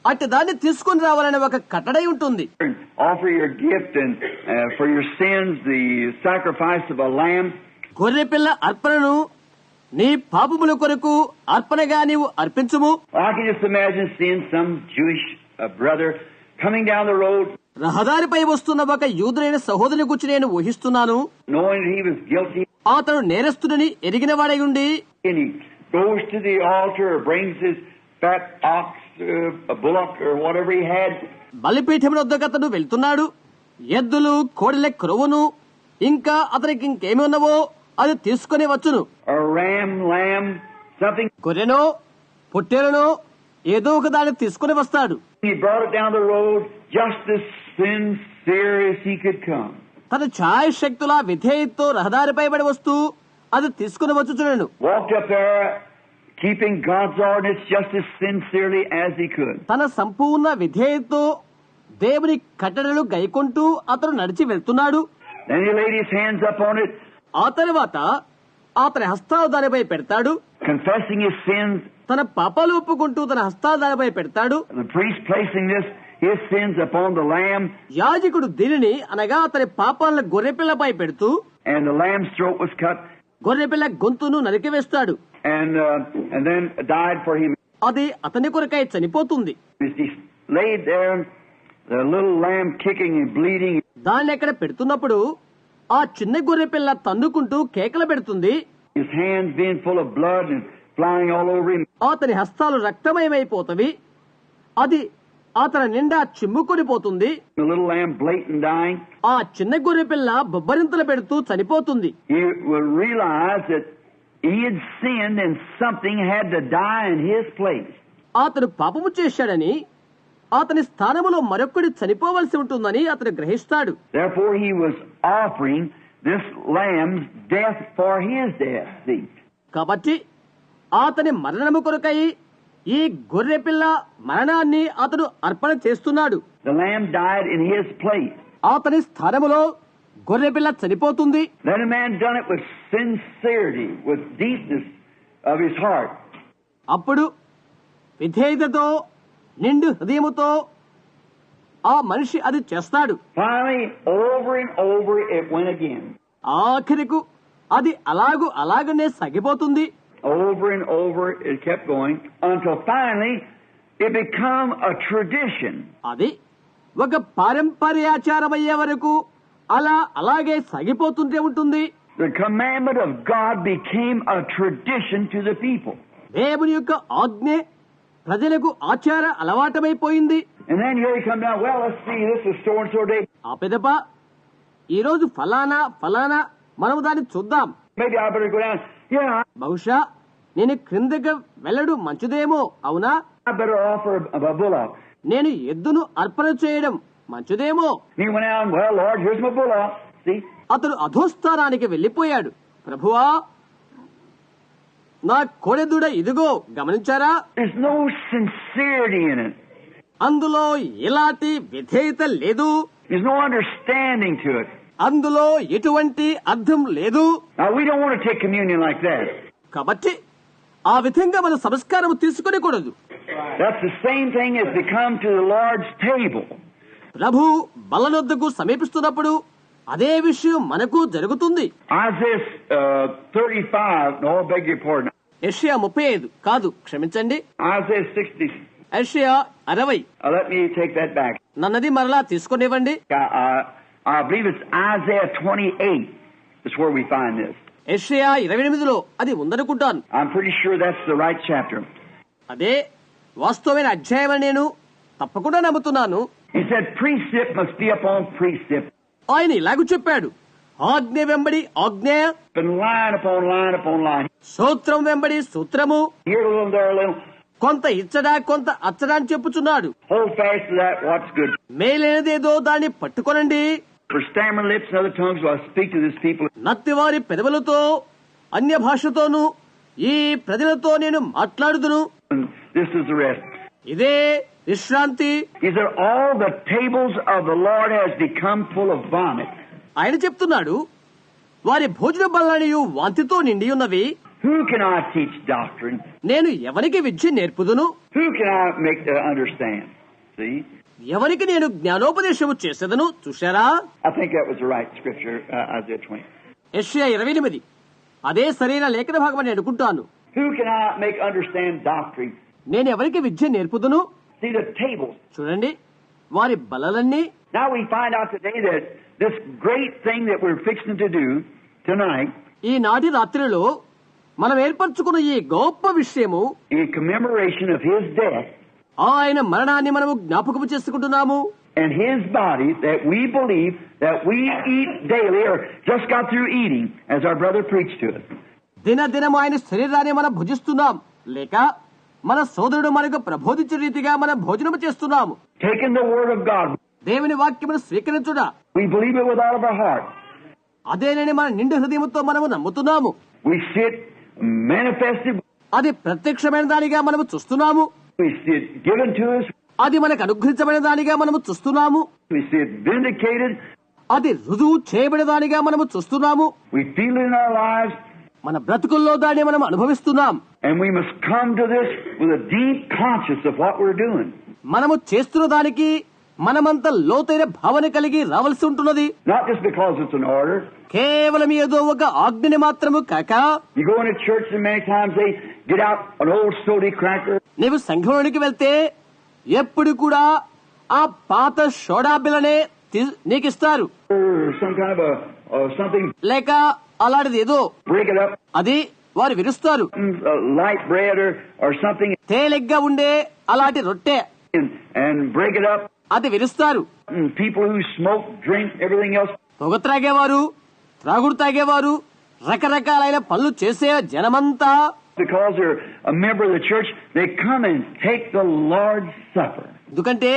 అట్టి దాన్ని తీసుకుని రావాలనే ఒక కట్టడై ఉంటుంది. and offer your gift and for your sins, the sacrifice of a lamb. గొర్రెపిల్ల అర్పణను నీ పాపముల కొరకు అర్పణగా నీవు అర్పించుము. I can just imagine seeing some Jewish brother coming down the road, రహదారిపై వస్తున్న ఒక యూదులైన సహోదరుని గురించి నేను ఊహిస్తున్నాను. knowing that he was guilty, అతను నేరస్తుడని ఎరిగిన వాడై ఉండి and he goes to the altar or brings his fat ox, a bullock or whatever he had, బలిపీఠం వద్దకు అతను వెళ్తున్నాడు. ఎద్దులు, కోడెల క్రొవ్వును, ఇంకా అతనికి ఇంకేమి ఉన్నవో అది తీసుకుని వచ్చును. a ram, lamb, something. గొర్రెనో పొట్టేలనో ఏదో ఒక దాన్ని తీసుకుని వస్తాడు. He brought it down the road just as sincere as he could come. తన ఛాయశక్తుల విధేయతతో రహదారిపై పడి వస్తూ అది తీసుకుని వచ్చుచున్నాడు. Walked up there, keeping God's ordinance just as sincerely as he could. తన సంపూర్ణ విధేయతతో దేవుని కట్టడలు గైకొంటూ అతను నడిచి వెళ్తున్నాడు. Then he laid his hands upon it, ఆ తర్వాత అతని హస్తాలు దానిపై పెడతాడు. confessing his sins. తన పాపాలు ఒప్పుకుంటూ తన హస్తాలు దానిపై పెడతాడు. The priest placing his sins upon the lamb, యాజకుడు దీనిని అనగా అతని పాపాలను గొర్రెపిల్లపై పెడుతూ and the lamb's throat was cut, గొర్రెపిల్ల గొంతును నరికివేస్తాడు. and then died for him. అది అతని కొరకై చనిపోతుంది. He laid there, the little lamb kicking and bleeding. దాన్ని ఎక్కడ పెడుతున్నప్పుడు ఆ చిన్న గొర్రెపిల్ల తన్నుకుంటూ కేకలు పెడుతుంది. His hands being full of blood and flying all over him. అతని హస్తాలు రక్తమయమైపోతవి. అది అతని నిండా చిమ్ముకొని పోతుంది. The little lamb blatant dying. ఆ చిన్న గొర్రెపిల్ల బొబ్బరింతలు పెడుతూ చనిపోతుంది. He will realize that he had sinned and something had to die in his place. అతను పాపము చేశాడని అతని స్థానములో మరొక్కడి చనిపోవలసి ఉంటుందని అతను గ్రహిస్తాడు. Therefore he was offering this lamb's death for his death. కాబట్టి అతని మరణము కొరకై ఈ గొర్రెపిల్ల మరణాన్ని అతడు అర్పణ చేస్తున్నాడు. The lamb died in his place. అతని స్థానములో గొర్రెపిల్ల చనిపోతుంది. Then a man done it with sincerity, with deepness of his heart. అప్పుడు విధేయతతో నిండు హృదయముతో ఆ మనిషి అది చేస్తాడు. Finally, over and over it went again. ఆఖరికు అది అలాగనే సాగిపోతుంది. Over and over it kept going until finally it become a tradition. అది ఒక పారంపర్యాచారమయ్యే వరకు అలాగే సాగిపోతుంటే ఉంటుంది. The commandment of God became a tradition to the people. దేవుని యొక్క ఆజ్ఞ ప్రజలకు ఆచార అలవాటమైపోయింది. And then here you come down, well, let's see, this is so and so day. ఆ పెదప ఈరోజు ఫలానా మనము దాన్ని చూద్దాం. Maybe I better go down. Yeah, బహుశా నేను క్రిందకి వెళ్ళడం మంచిదేమో, అవునా? I better offer a bullock. నేను ఎద్దును అర్పణ చేయడం మంచిదేమో. He went out, well, Lord, here's my bullock. See? అతడు అధోస్థానానికి వెళ్లిపోయాడు. ప్రభువా, నా కోడెదూడ ఇదిగో, గమనించారా? There's no sincerity in it. అందులో ఎలాంటి విధేయత లేదు. There's no understanding to it. అందులో ఎటువంటి అర్థం లేదు. Now, we don't want to take communion like that. కాబట్టి ఆ విధంగా మన సంస్కారం తీసుకొనకూడదు. That's the same thing as to come to the Lord's table. ప్రభు బల్లనొద్దకు సమీపిస్తున్నప్పుడు అదే విషయం మనకు జరుగుతుంది. Isaiah 35, no, I beg your pardon. యెషయా 35 కాదు, క్షమించండి, Isaiah 60. యెషయా 60. Let me take that back. నన్నది మరలా తీసుకొనివ్వండి. I believe it's Isaiah 28. That's where we find this. యెషయా 28లో అది ఉందనుకుంటాను. I'm pretty sure that's the right chapter. అదే వాస్తవమైన అధ్యాయం నేను తప్పకుండా నమ్ముతున్నాను. He said precept must be upon precept. ఆయన ఇలాగూ చెప్పాడు, ఆజ్ఞ వెంబడి ఆజ్ఞ, Been line upon line upon line. సూత్రం వెంబడి సూత్రము, Here a little, there a little. కొంత ఇచ్చడా కొంత అచ్చడా అని చెప్పుచున్నాడు. Hold fast to that. What's good. మేలైనదేదో దాన్ని పట్టుకొనండి. For stammering lips and other tongues will I speak to this people. నత్తివారి పెదవులతో అన్య భాషతోనూ ఈ ప్రజలతో నేను మాట్లాడుదును. And this is the rest. ఇదే విశ్రాంతి. He said, all the tables of the Lord has become full of vomit. ఆయన చెప్తున్నాడు, వారి భోజన బల్లనియు వాంతితో నిండి ఉన్నవి. Who can I teach doctrine? నేను ఎవరికి విద్య నేర్పుదును? Who can I make to understand? See? ఎవరికి నేను జ్ఞానోపదేశము చేసేదను? చూశారా? I think that was the right scripture, Isaiah 20. యెషయా 28 అదే సరైన లేఖన భాగమని అనుకుంటాను. Who can I make understand doctrine? నేను ఎవరికి విద్య నేర్పుదును? See the tables. చూడండి, వారి బలలన్నీ. Now we find out today that this great thing that we're fixing to do tonight, ఈనాటి రాత్రిలో మనం ఏర్పరచుకున్న ఈ గొప్ప విషయము, in commemoration of his death ఆయన మరణాన్ని మనము జ్ఞాపకము చేసుకుంటున్నాము. and his body that we believe that we eat daily or just got through eating, as our brother preached to us. దినదినం ఆయన శరీరాన్ని మనం భుజిస్తున్నాం, లేక మన సోదరుడు మనకు ప్రబోధించిన రీతిగా మనం భోజనము చేస్తున్నాము. Taking the word of God, దేవుని వాక్యమును స్వీకరించుట, we believe it with all of our heart. అదేనని మన నిండు హృదయంతో మనము నమ్ముతున్నాము. We see it manifested, అది ప్రత్యక్షమైన దానిగా మనము చూస్తున్నాము. we see it given to us, అది మనకు అనుగ్రహించబడిన దానిగా మనము చూస్తున్నాము. we see it vindicated, అది రుజువు చేయబడిన దానిగా మనము చూస్తున్నాము. we feel it in our lives, మన బ్రతుకుల్లో దాన్ని మనం అనుభవిస్తున్నాం. and we must come to this with a deep conscience of what we're doing. మనము చేస్తున్న దానికి మనమంత లోతైన భావన కలిగి రావాల్సి ఉంటున్నది. Not just because it's an order. కేవలం ఏదో ఒక ఆజ్ఞని మాత్రము కాక, You go into church and many times they get out an old sody cracker. నీవు సంఘంలోనికి వెళ్తే ఎప్పుడు కూడా ఆ పాత soda బిళ్ళనే నీకిస్తారు, Or some kind of something, లేక అలాంటిది ఏదో break it up, అది వారు విరుస్తారు. light bread or something, తేలిగ్గా ఉండే అలాంటి రొట్టె and break it up. అది విరుస్తారు. And people who smoke, drink, everything else, పొగ త్రాగేవారు, త్రాగుడు తాగేవారు, రకరకాలైన పనులు చేసే జనమంతా because they're a member of the church, they come and take the Lord's Supper. ఎందుకంటే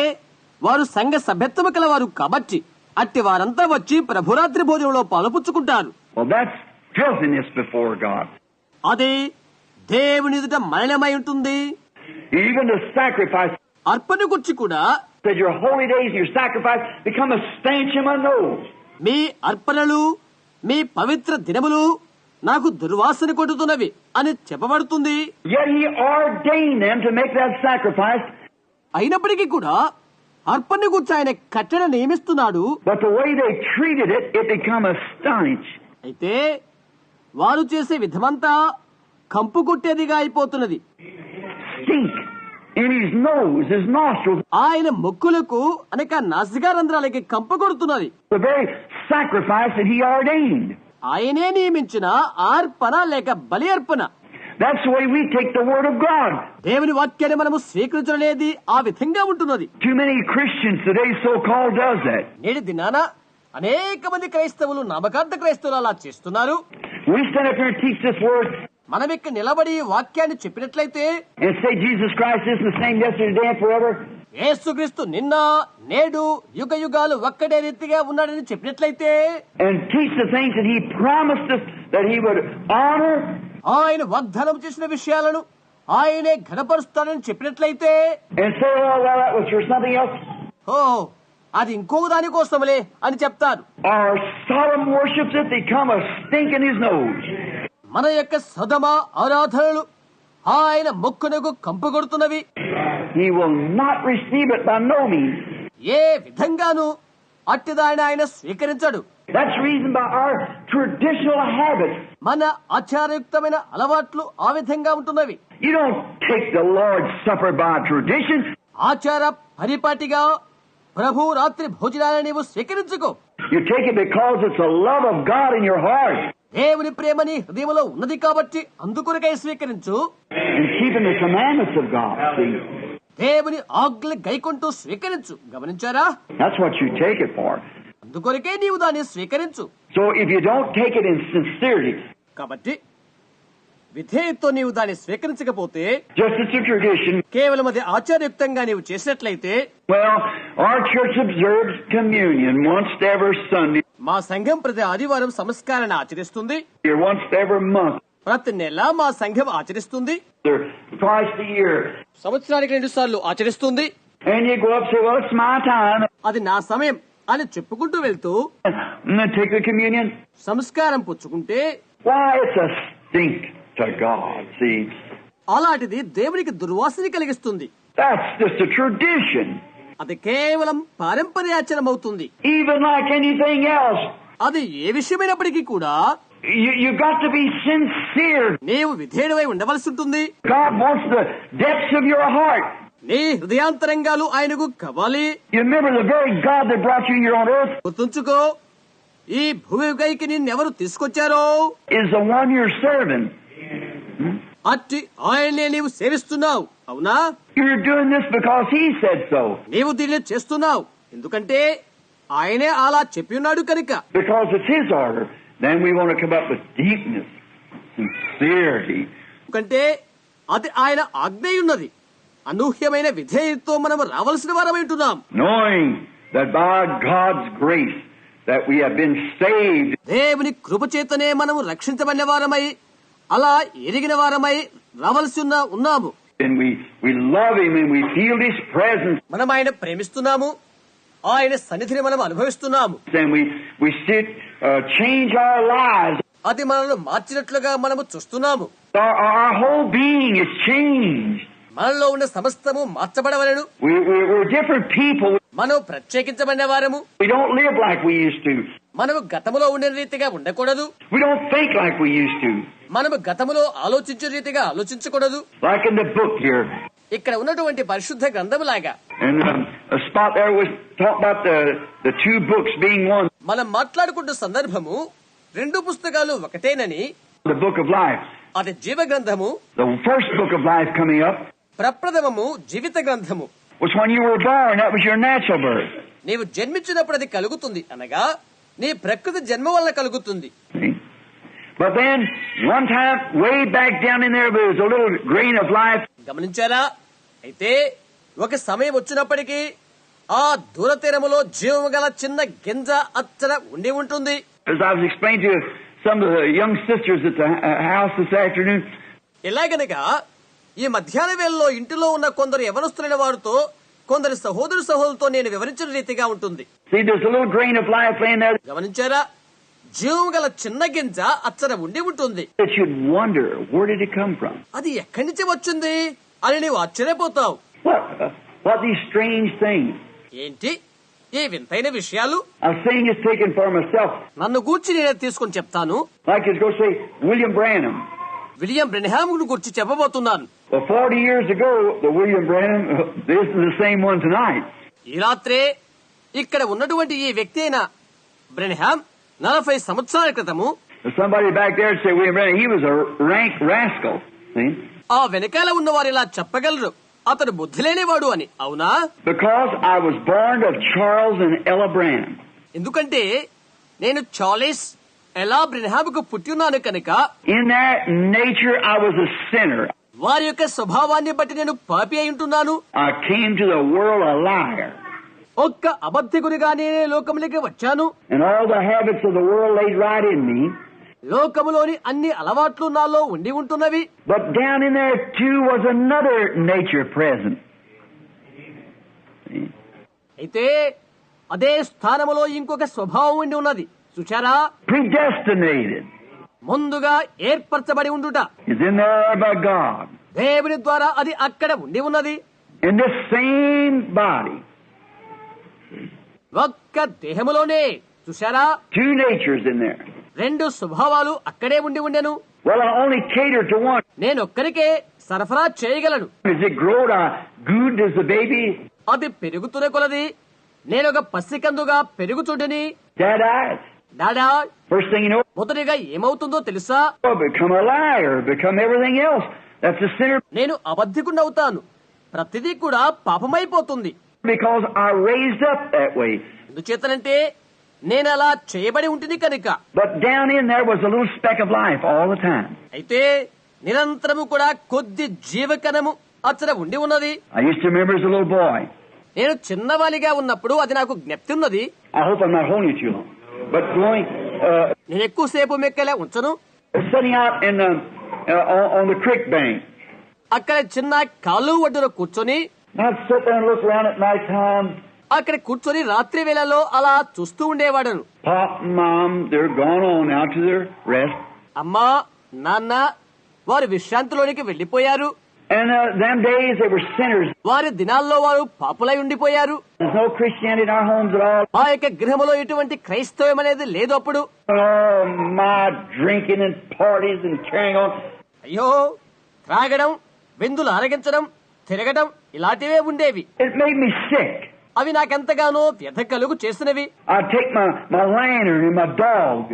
వారు సంఘ సభ్యత్వము కలవారు కాబట్టి అట్టి వారంతా వచ్చి ప్రభురాత్రి భోజనంలో పాలుపుచ్చుకుంటారు. Well, that's filthiness before God. అది దేవుని ఎదుట మలినమై ఉంటుంది. Even the sacrifice, అర్పణ గురించి కూడా that your holy days and your sacrifice become a stench in my nose. మీ అర్పణలు, మీ పవిత్ర దినములు నాకు దుర్వాసన కొట్టుతున్నవి అని చెప్పబడుతుంది. Yet he ordained them to make that sacrifice. అయినప్పటికీ కూడా అర్పణ గురించి ఆయన కట్టడ నియమిస్తున్నాడు. But the way they treated it, it become a stench. అయితే వారు చేసే విధమంతా కంపు కొట్టేదిగా అయిపోతున్నది. Stink. in his nose, his nostrils, ఆయన ముక్కులకు అనక నాసికారంధ్రాలకి కంప కొడుతున్నది. the very sacrifice that he ordained. ఆయనే నియమించిన అర్పణ లేక బలి అర్పణ. That's the way we take the Word of God. దేవుని వాక్యాన్ని మనము స్వీకరించలేది ఆ విధంగా ఉంటున్నది. Too many Christians today so-called does that. నేటి దినాన అనేక మంది క్రైస్తవులు నామకార్థ క్రైస్తవులు అలా చేస్తున్నారు. We stand up here and teach this Word మనం ఇక్కడ నిలబడి వాక్యాన్ని చెప్పినట్లయితే and say Jesus Christ is the same yesterday, today, and forever. యేసుక్రీస్తు నిన్న నేడు యుగ యుగాలు ఒక్కటే రీతిగా ఉన్నాడని చెప్పినట్లయితే And teach the things that he promised us that he would honor. ఆయన వాగ్దానం చేసిన విషయాలను ఆయనే ఘనపరుస్తాడని చెప్పినట్లయితే And say, oh, well, that was for something else. ఓ అది ఇంకో దాని కోసములే అని చెప్తారు. Our solemn worships it, they come a stink in his nose. మన యొక్క సదమ ఆరాధనలు ఆయన ముక్కునకు కంపు కొడుతున్నవి. He will not receive it by no means. ఏ విధంగానూ అట్టిదాన్ని ఆయన స్వీకరించడు. That's the reason by our traditional habits. మన ఆచారయుక్తమైన అలవాట్లు ఆ విధంగా ఉంటున్నవి. You don't take the Lord's Supper by tradition. ఆచార పరిపాటిగా ప్రభు రాత్రి భోజనాన్ని నీవు స్వీకరించుకో. You take it because it's the love of God in your heart. దేవుని ప్రేమని హృదయంలో ఉన్నది కాబట్టి అందుకొరకై స్వీకరించు. And keeping the commandments of God. See? దేవుని ఆజ్ఞలు గైకొంటూ స్వీకరించు. గమనించారా? That's what you take it for. అందుకొరకే నీవు దాన్ని స్వీకరించు. So if you don't take it in sincerity, కాబట్టి విధేయతో నీవు దాన్ని స్వీకరించకపోతే just as a tradition, కేవలం అది ఆచారయుక్తంగా నీవు చేసినట్లయితే well, our church observes communion once every Sunday, మా సంఘం ప్రతి ఆదివారం సంస్కారాన్ని ఆచరిస్తుంది. or once every month, ప్రతి నెల మా సంఘం ఆచరిస్తుంది. or twice a year. సంవత్సరానికి 2 సార్లు ఆచరిస్తుంది. And you go up and say, well, it's my time. అది నా సమయం అని చెప్పుకుంటూ వెళ్తూ And then take the communion. సంస్కారం పుచ్చుకుంటే Why, it's a stink to God, see. అలాంటిది దేవునికి దుర్వాసన కలిగిస్తుంది. That's just a tradition. అది కేవలం పారంపర్యాచరం అవుతుంది. Even like anything else, అది ఏ విషయమైనప్పటికీ కూడా you got to be sincere. నీవు విధేయుడవై ఉండవలసి ఉంటుంది. God wants the depths of your heart. నీ హృదయాంతరంగాలు ఆయనకు కావాలి. You remember the very God that brought you here on earth గుర్తుంచుకో, ఈ భూమిపైకి నిన్నెవరు తీసుకొచ్చారో is the one you're serving. అట్టి ఆయన్నే నీవు సేవిస్తున్నావు. అవునా? You're doing this because He said so. నీవు దీన్ని చేస్తున్నావు ఎందుకంటే ఆయనే అలా చెప్పి ఉన్నాడు కనుక. Because it's His order. Then we want to come up with deepness, sincerity. ఎందుకంటే అది ఆయన ఆజ్ఞ ఉన్నది. అనూహ్యమైన విధేయతతో మనం రావాల్సిన వారమై ఉంటున్నాం. Knowing that by God's grace that we have been saved. దేవుని కృప చేతనే మనము రక్షించబడిన వారమై అలా ఎరిగిన వారమై రావాల్సి ఉన్నాము. And we love Him and we feel His presence. మనం ఆయన ప్రేమిస్తున్నాము, ఆయన సన్నిధిని మనం అనుభవిస్తున్నాము. And we sit, change our lives. అది మనల్ని మార్చినట్లుగా మనము చూస్తున్నాము. Our whole being is changed. మనలో ఉన్న సమస్తము మార్చబడవలెను. We're different people. మనం ప్రత్యేకించబడిన వారము. We don't live like we used to. మనము గతములో ఉండే రీతిగా ఉండకూడదు. We don't think like we used to. మనము గతములో ఆలోచించే రీతిగా ఆలోచించకూడదు. Like in the book here. ఇక్కడ ఉన్నటువంటి పరిశుద్ధ గ్రంథములాగా. And a spot there was talk about the two books being one. మనం మాట్లాడుకుంటున్న సందర్భము 2 పుస్తకాలు ఒకటేనని. The book of life. అది జీవ గ్రంథము. The first book of life coming up ప్రప్రథమము జీవిత గ్రంథము. was when you were born. That was your natural birth. నీవు జన్మించినప్పుడు అది కలుగుతుంది, అనగా నీ ప్రకృతి జన్మ వల్ల కలుగుతుంది. See? But then one time way back down in there was a little grain of life. గమనించారా? అయితే ఒక సమయం వచ్చినప్పటికీ ఆ దూరతీరములో జీవము గల చిన్న గింజ అచ్చట ఉండి ఉంటుంది. As I was explaining to some of the young sisters at the house this afternoon. ఎలాగనగా ఈ మధ్యాహ్న వేళలో ఇంటిలో ఉన్న కొందరు యవనస్తులైన వారితో కొందరు సహోదరులతో నేను వివరించిన రీతిగా ఉంటుంది. See, there's a little grain of life laying there. గమనించారా? జీవం గల చిన్న గింజ అచ్చట ఉండి ఉంటుంది. That you'd wonder, where did it come from? అది ఎక్కడి నుంచి వచ్చింది అని నీవు ఆశ్చర్యపోతావు. What these strange things? ఏంటి ఈ వింతైన విషయాలు? I was saying it's taken for myself. నన్ను గూర్చి నేను తీసుకొని చెప్తాను. Like it's going to say William Branham. William Branham ను గురించి చెప్పబోతున్నాను. Well, 40 years ago, the William Branham, this is the same one tonight. ఈ రాత్రే ఇక్కడ ఉన్నటువంటి ఈ వ్యక్తి అయిన బ్రెన్హామ్ 40 సంవత్సరాల క్రితము Somebody back there would say, William Branham, he was a rank rascal. See? ఆ వెనకాల ఉన్నవారు ఇలా చెప్పగలరు, అతడు బుద్ధి లేనివాడు అని. అవునా? Because I was born of Charles and Ella Branham. ఎందుకంటే నేను చార్లెస్ ఎలా బ్రెన్హామ్కు పుట్టి ఉన్నాను కనుక. In their nature, I was a sinner. వారి యొక్క స్వభావాన్ని బట్టి నేను పాపి అయి ఉంటున్నాను. I came to the world a liar. ఒక్క అబద్ధికునిగా నేనే లోకములకి వచ్చాను. And all the habits of the world laid right in me. లోకములోని అన్ని అలవాట్లు నాలో ఉండి ఉంటున్నవి. But down in there too was another nature present. అయితే అదే స్థానములో ఇంకొక స్వభావం ఉండి ఉన్నది. చూచారా? Predestinated. ముందుగా ఏర్పరచబడి ఉండుట. Is in there by God. దేవుని ద్వారా అది అక్కడ ఉండి ఉన్నది. In this same body. ఒక్క దేహములోనే. చూశారా? Two natures in there. 2 స్వభావాలు అక్కడే ఉండి ఉండెను. Well, I only cater to one. నేనొక్కరికే సరఫరా చేయగలను. As it growed, I good as the baby. అది పెరుగుతున్న కొలది నేనొక పసికందుగా పెరుగుచుండని. Dad, డాడా, first thing you know, మొదటిగా ఏమవుతుందో తెలుసా? I'll become a liar, become everything else. That's a sinner. నేను అబద్ధికుడవుతాను. ప్రతిదీ కూడా పాపమైపోతుంది. Because I raised up that way. ఎందుచేతనంటే నేను అలా చేయబడి ఉంటుంది కనుక. But down in there was a little speck of life all the time. అయితే నిరంతరము కూడా కొద్ది జీవకణము అచ్చట ఉండి ఉన్నది. I used to remember as a little boy. నేను చిన్నవాలిగా ఉన్నప్పుడు అది నాకు జ్ఞప్తి ఉన్నది. I hope I'm not holding you too long. But going, నేను ఎక్కువసేపు మెక్కలే ఉంచను. sitting out in the, on the creek bank. అక్కడ చిన్న కాలువ ఒడ్డున కూర్చొని I'd sit there and look around at night time. అక్కడ కూర్చొని రాత్రి వేళలో అలా చూస్తూ ఉండేవాడను. Pop and Mom, they're gone on out to their rest. అమ్మా, నాన్న వారు విశ్రాంతిలోనికి వెళ్లిపోయారు. And them days they were sinners. వారి దినాల్లో వారు పాపులై ఉండిపోయారు. There's no Christianity in our homes at all. ఆ యొక్క గృహములో ఎటువంటి క్రైస్తవం అనేది లేదు అప్పుడు. Oh, my drinking and parties and carrying on. అయ్యో, త్రాగడం, విందులు ఆరగించడం, తిరగడం ఇలాంటివే ఉండేవి. It made me sick. అవి నాకెంతగానో వ్యధ కలుగు చేసినవి. I'd take my lantern and my dog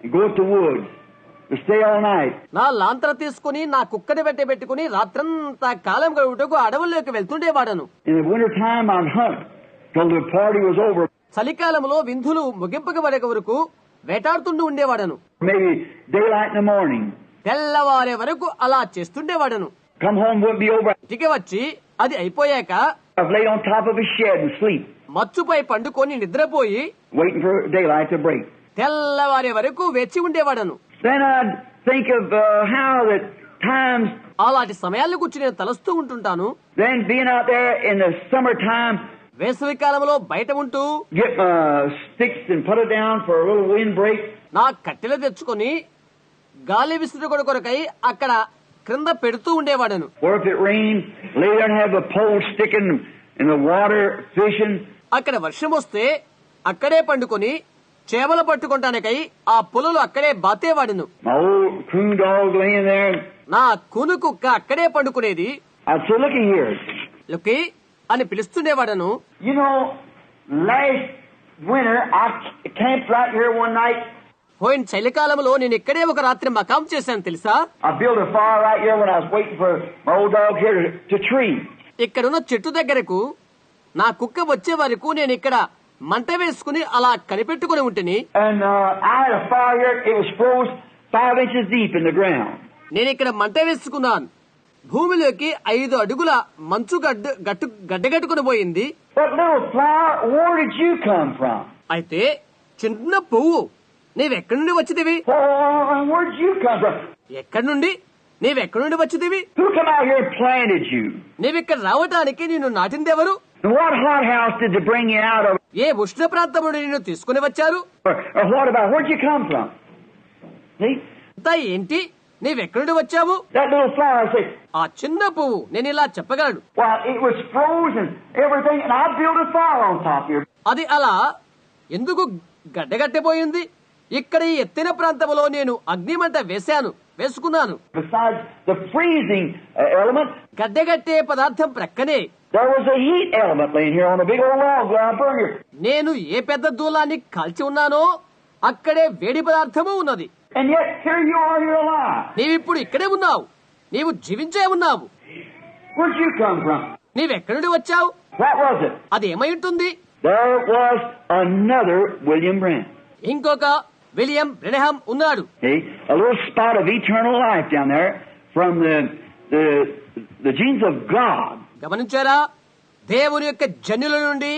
and go up the woods to stay all night. నా లాంతర తీసుకుని నా కుక్కని పెట్టుకుని రాత్రంతా కాలం గడుపుటకు అడవుల్లోకి వెళ్తుండేవాడను. In the winter time I'd hunt till the party was over. చలికాలంలో విందులు ముగింపుకి పడే వరకు వేటాడుతుంటూ ఉండేవాడను. Maybe daylight in the morning. తెల్లవారే వరకు అలా చేస్తుండేవాడను. Come home wouldn't be over. ఇంటికి వచ్చి అది అయిపోయాక I'd lay on top of a shed and sleep, మచ్చుపై పండుకొని నిద్రపోయి waiting for daylight to break. తెల్లవారే వరకు వేచి ఉండేవాడను. Then I'd think of how that times. అలాంటి సమయాల గురించి నేను తలస్తూ ఉంటుంటాను. Then being out there in the summertime, వేసవి కాలంలో బయట ఉంటూ get my sticks and put it down for a little wind break. నా కట్టెలు తెచ్చుకొని గాలి విసురు కొరకై అక్కడ క్రింద పెడుతూ ఉండేవాడను. Or if it rained, lay there and have a pole sticking in the water fishing. అక్కడ వర్షం వస్తే అక్కడే పండుకొని చేపలు పట్టుకుంటానికై ఆ పొలలు అక్కడే బాతేవాడును. My old coon dog laying there. నా కూను కుక్క అక్కడే పండుకునేది. I'd say, looky here. లుకి అని పిలుస్తుండేవాడను. You know, last winter I camped right here one night. పోయిన చలికాలంలో నేను ఇక్కడే ఒక రాత్రి మకాం చేశాను తెలుసా? I built a fire right here when I was waiting for my old dog here to tree. ఇక్కడున్న చెట్టు దగ్గరకు నా కుక్క వచ్చే వరకు నేను ఇక్కడ మంట వేసుకుని అలా కనిపెట్టుకుని ఉంటిని. And I had a fire here. It was froze 5 inches deep in the ground. నేను ఇక్కడ మంట వేసుకున్నాను. భూమిలోకి 5 అడుగుల మంచు గడ్డగట్టుకుని పోయింది. But little flower, where did you come from? అయితే చిన్న పువ్వు, నీవెక్కడి నుండి వచ్చిదివి? Where did you come from? ఎక్కడి నుండి? నీవెక్కడి నుండి వచ్చిదివి? Who come out here and planted you? నీవిక్కడ రావటానికి నిన్ను నాటిందెవరు? And what hot house did they bring you out of? ఏ ఉష్ణ ప్రాంతం నుండి నిన్ను తీసుకుని వచ్చారు? Or what about, where'd you come from? See? అంతా ఏంటి? నీవెక్కడి నుండి వచ్చావు? That little flower, I said, ఆ చిన్న పువ్వు నేను ఇలా చెప్పగలను. well, it was frozen, everything, and I built a fire on top here. అది అలా ఎందుకు గడ్డగట్టిపోయింది? ఇక్కడ ఈ ఎత్తైన ప్రాంతంలో నేను అగ్నిమంట వేసుకున్నాను. Besides the freezing element, గడ్డగట్టే పదార్థం ప్రక్కనే there was a heat element laying here on a big old log where I burner. నేను ఏ పెద్ద దూలాన్ని కాల్చి ఉన్నానో అక్కడే వేడి పదార్థము ఉన్నది. And yet here you are here alive. నీవిప్పుడు ఇక్కడే ఉన్నావు, నీవు జీవించే ఉన్నావు. Where'd you come from? నీవెక్కడి నుండి వచ్చావు? What was it? అది ఏమై ఉంటుంది? There was another William Branham. ఇంకొక విలియం బ్రెనహాం ఉన్నాడు. See, a little spot of eternal life down there from the genes of God. గమనించారా? దేవుని యొక్క జన్యుల నుండి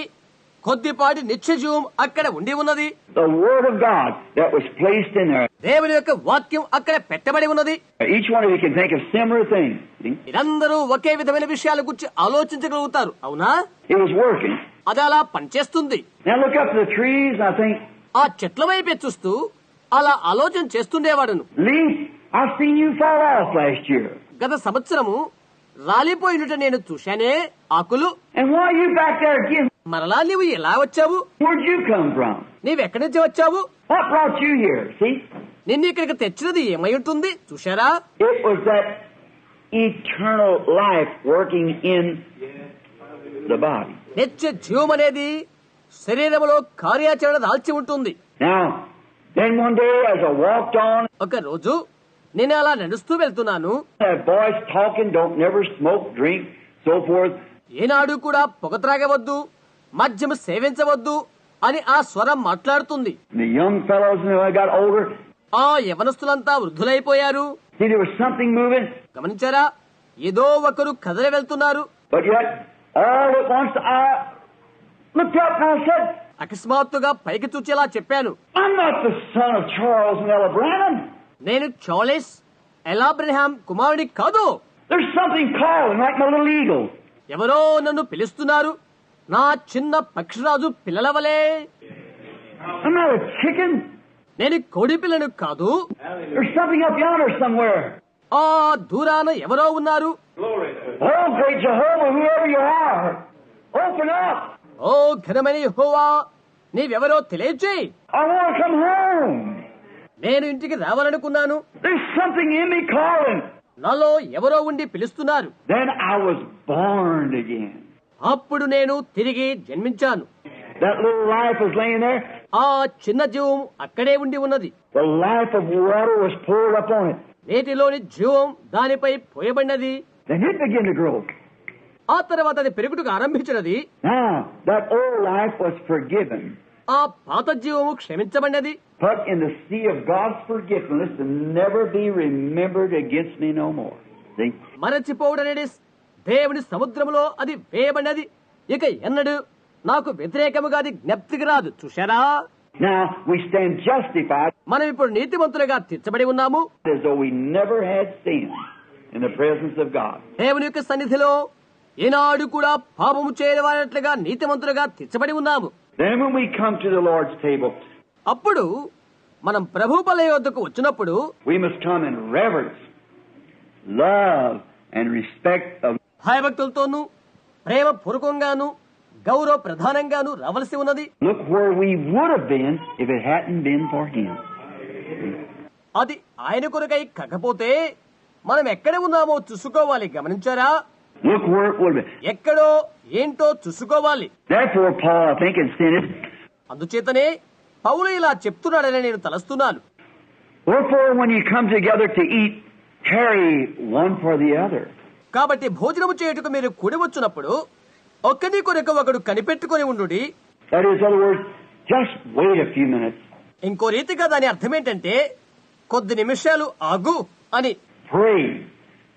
కొద్దిపాటి నిత్యజీవం అక్కడ ఉండి ఉన్నది. The Word of God that was placed in there. దేవుని యొక్క వాక్యం అక్కడ పెట్టబడి ఉన్నది. Each one of you can think of similar things. See? మీరందరూ ఒకే విధమైన విషయాల గురించి ఆలోచించగలుగుతారు, అవునా? It was working. అది అలా పనిచేస్తుంది. Now look up to the trees, I think, ఆ చెట్ల వైపే చూస్తూ అలా ఆలోచన చేస్తుండేవాడును. Leaf, I've seen you fall off last year. గత సంవత్సరము రాలిపోయినట్టు నేను చూశానే ఆకులు. And why are you back there again? మరలా నీవు ఎలా వచ్చావు? Where'd you come from? నీవెక్కడి నుంచి వచ్చావు? What brought you here? See? నిన్ను ఇక్కడికి తెచ్చినది ఏమై ఉంటుంది చూశారా? It was that eternal life working in the body. నిత్య జీవం అనేది శరీరంలో కార్యాచరణ దాల్చి ఉంటుంది. Now, then one day as I walked on, ఒక రోజు నేను అలా నడుస్తూ వెళ్తున్నాను. that voice talking, don't never smoke, drink, so forth. ఏనాడు కూడా పొగ త్రాగవద్దు, మద్యము సేవించవద్దు అని ఆ స్వరం మాట్లాడుతుంది. The young fellows, when I got older, ఆ యవనస్తులంతా వృద్ధులైపోయారు. see there was something moving, గమనించారా? ఏదో ఒకరు కదలి వెళ్తున్నారు. but yet all at once I looked up and I said, అకస్మాత్తుగా పైకి చూచేలా చెప్పాను, I'm not the son of Charles and Ella Branham. నేను చార్లెస్ ఎలా బ్రెనహాం కుమారుడి కాదు. There's something calling like my little eagle. ఎవరో నన్ను పిలుస్తున్నారు, నా చిన్న పక్షిరాజు పిల్లల వలె. I'm not a chicken. నేను కోడి పిల్లను కాదు. There's something up yonder somewhere. ఆ దూరాన ఎవరో ఉన్నారు. Oh, great Jehovah, whoever you are, open up. ఓ ఘనమైన యెహోవా, నీవెవరో తెలియజేయి. I want to come home. నేను ఇంటికి రావాలనుకున్నాను. There's something in me calling. నాలో ఎవరో ఉండి పిలుస్తున్నారు. Then I was born again. అప్పుడు నేను తిరిగి జన్మించాను. That little life was laying there. ఆ చిన్న జీవం అక్కడే ఉండి ఉన్నది. The life of water was poured upon it. నీటిలోని జీవం దానిపై పోయబడినది. Then it began to grow. ఆ తర్వాత అది పెరుగుటకు ఆరంభించినది. Now, that old life was forgiven. ఆ పాత జీవము క్షమించబడినది. Put in the sea of God's forgiveness to never be remembered against me no more. See? మరచిపోవడనేది దేవుని సముద్రములో అది వేయబడినది. ఇక ఎన్నడు నాకు వ్యతిరేకముగా అది జ్ఞప్తికి రాదు. చూశారా? Now, we stand justified మనం ఇప్పుడు నీతిమంతులుగా తీర్చబడి ఉన్నాము. as though we never had sinned in the presence of God. దేవుని యొక్క సన్నిధిలో ఈనాడు కూడా పాపము చేయవారట్లుగా నీతిమంతులుగా తీర్చబడి ఉన్నాము. Then when we come to the Lord's table, అప్పుడు మనం ప్రభు బల్ల యొద్దకు వచ్చినప్పుడు we must come in reverence, love, and respect of. భయభక్తులతోనూ ప్రేమ పూర్వకంగాను గౌరవ ప్రధానంగాను రావలసి ఉన్నది. Look where we would have been if it hadn't been for Him. అది ఆయన కొరకై కాకపోతే మనం ఎక్కడ ఉన్నామో చూసుకోవాలి. గమనించారా? Look where it would have been. ఎక్కడో ఏంటో చూసుకోవాలి. Therefore, Paul, I think, had said it. అందుచేతనే పౌలు ఇలా చెప్తున్నాడని నేను తలస్తున్నాను. Wherefore, when you come together to eat, tarry one for the other. కాబట్టి భోజనము చేయుటకు మీరు కూడి వచ్చినప్పుడు ఒక్కని కొరకు ఒకడు కనిపెట్టుకుని ఉండుడి. That is, in other words, just wait a few minutes. ఇంకో రీతిగా దాని అర్థం ఏంటంటే కొద్ది నిమిషాలు ఆగు అని. Pray.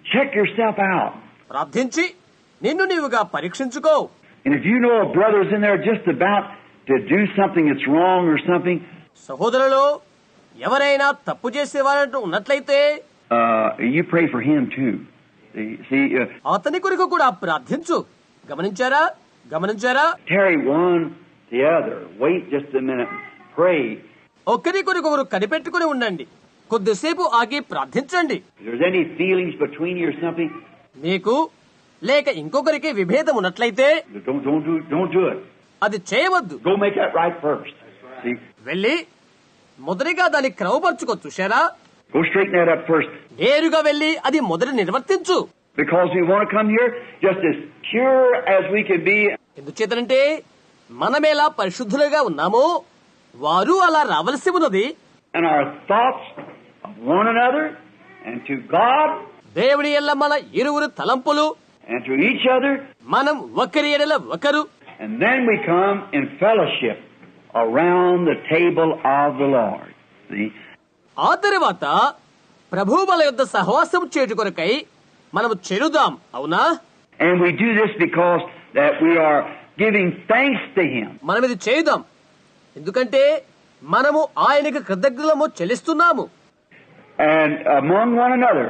Check yourself out. ప్రార్థించి నిన్ను నీవుగా పరీక్షించుకో. And if you know a brother's in there just about to do something that's wrong or something, సహోదరులో ఎవరైనా తప్పు చేసేవారంటూ ఉన్నట్లయితే you pray for him too. See, అతని కొరకు కూడా ప్రార్థించు. గమనించారా? tarry one the other. Wait just a minute. Pray. ఒక్కరి కొరకు ఒకరు కనిపెట్టుకుని ఉండండి. కొద్దిసేపు ఆగి ప్రార్థించండి. If there's any feelings between you or something, మీకు లేక ఇంకొకరికి విభేదం ఉన్నట్లయితే don't do it. అది చేయవద్దు. Go make that right first. See? వెళ్ళి మొదటిగా దాన్ని క్రమపరచుకో. చూశారా? Go straighten that up first. నేరుగా వెళ్లి అది మొదట నిర్వర్తించు. Because we want to come here just as pure as we can be. ఎందుచేతనంటే మనమేలా పరిశుద్ధులుగా ఉన్నామో వారు అలా రావలసి ఉన్నది. And our thoughts of one another and to God దేవుని ఎల్ల మన ఇరువురు తలంపులు and to each other. మనం ఒకరి ఎడల ఒకరు. And then we come in fellowship around the table of the Lord. See? ఆ తరువాత ప్రభువు బల యొద్ద సహవాసం చేటు కొరకై మనము చేరుదాం. అవునా? And we do this because that we are giving thanks to Him. మనం ఇది చేయుదాం ఎందుకంటే మనము ఆయనకు కృతజ్ఞతలు చెల్లిస్తున్నాము. And among one another.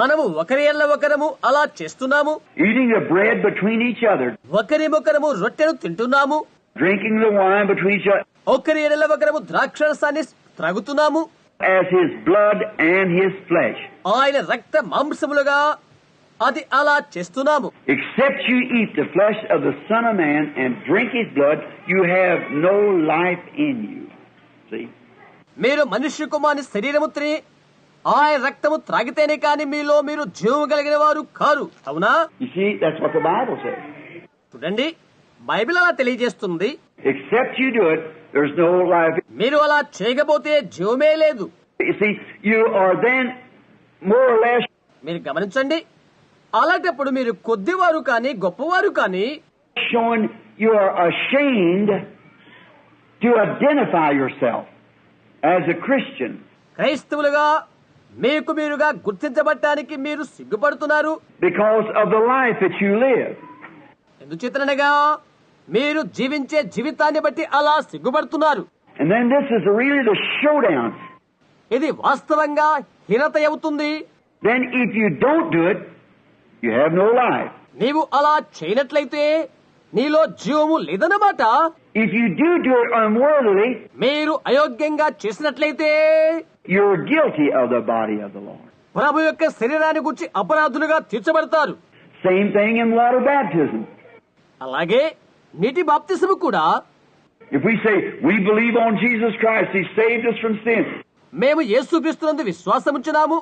మనము ఒకరి ఎల్ల ఒకరము అలా చేస్తున్నాము. Eating the bread between each other. ఒకరిమొకరము రొట్టెను తింటున్నాము. Drinking the wine between each other. ఒకరి ఎడల ఒకరము ద్రాక్షరసాన్ని త్రాగుతున్నాము. As His blood and His flesh. ఆయన రక్త మాంసములుగా అది అలా చేస్తున్నాము. Except you eat the flesh of the Son of Man and drink His blood, you have no life in you. See? మీరు మనుష్య కుమారుని శరీరము తిని ఆయన రక్తము త్రాగితేనే కాని మీలో మీరు జీవము కలిగిన వారు కారు. అవునా? You see, that's what the Bible says. చూడండి, బైబిల్ అలా తెలియజేస్తుంది. Except you do it, there's no life. మీరు అలా చేయకపోతే జీవమే లేదు. You see, you are then more or less మీరు గమనించండి, అలాంటప్పుడు మీరు కొద్దివారు కాని గొప్పవారు కాని showing you are ashamed to identify yourself as a Christian. క్రైస్తవులుగా మీకు మీరుగా గుర్తించబడటానికి మీరు సిగ్గుపడుతున్నారు. Because of the life that you live. ఎందుచేతనగా మీరు జీవించే జీవితాన్ని బట్టి అలా సిగ్గుపడుతున్నారు. And then this is really the showdown. ఇది వాస్తవంగా హీనత అవుతుంది. Then if you don't do it, you have no life. నీవు అలా చేయనట్లయితే నీలో జీవము లేదన్నమాట. If you do it unworthily, మీరు అయోగ్యంగా చేసినట్లయితే you're guilty of the body of the Lord. ప్రభు యొక్క శరీరాన్ని గురించి అపరాధులుగా తీర్చబడతారు. Same thing in water baptism. అలాగే నీటి బాప్తిసము కూడా. If we say we believe on Jesus Christ, He saved us from sin. మేము యేసుక్రీస్తునందు విశ్వాసముంచున్నాము,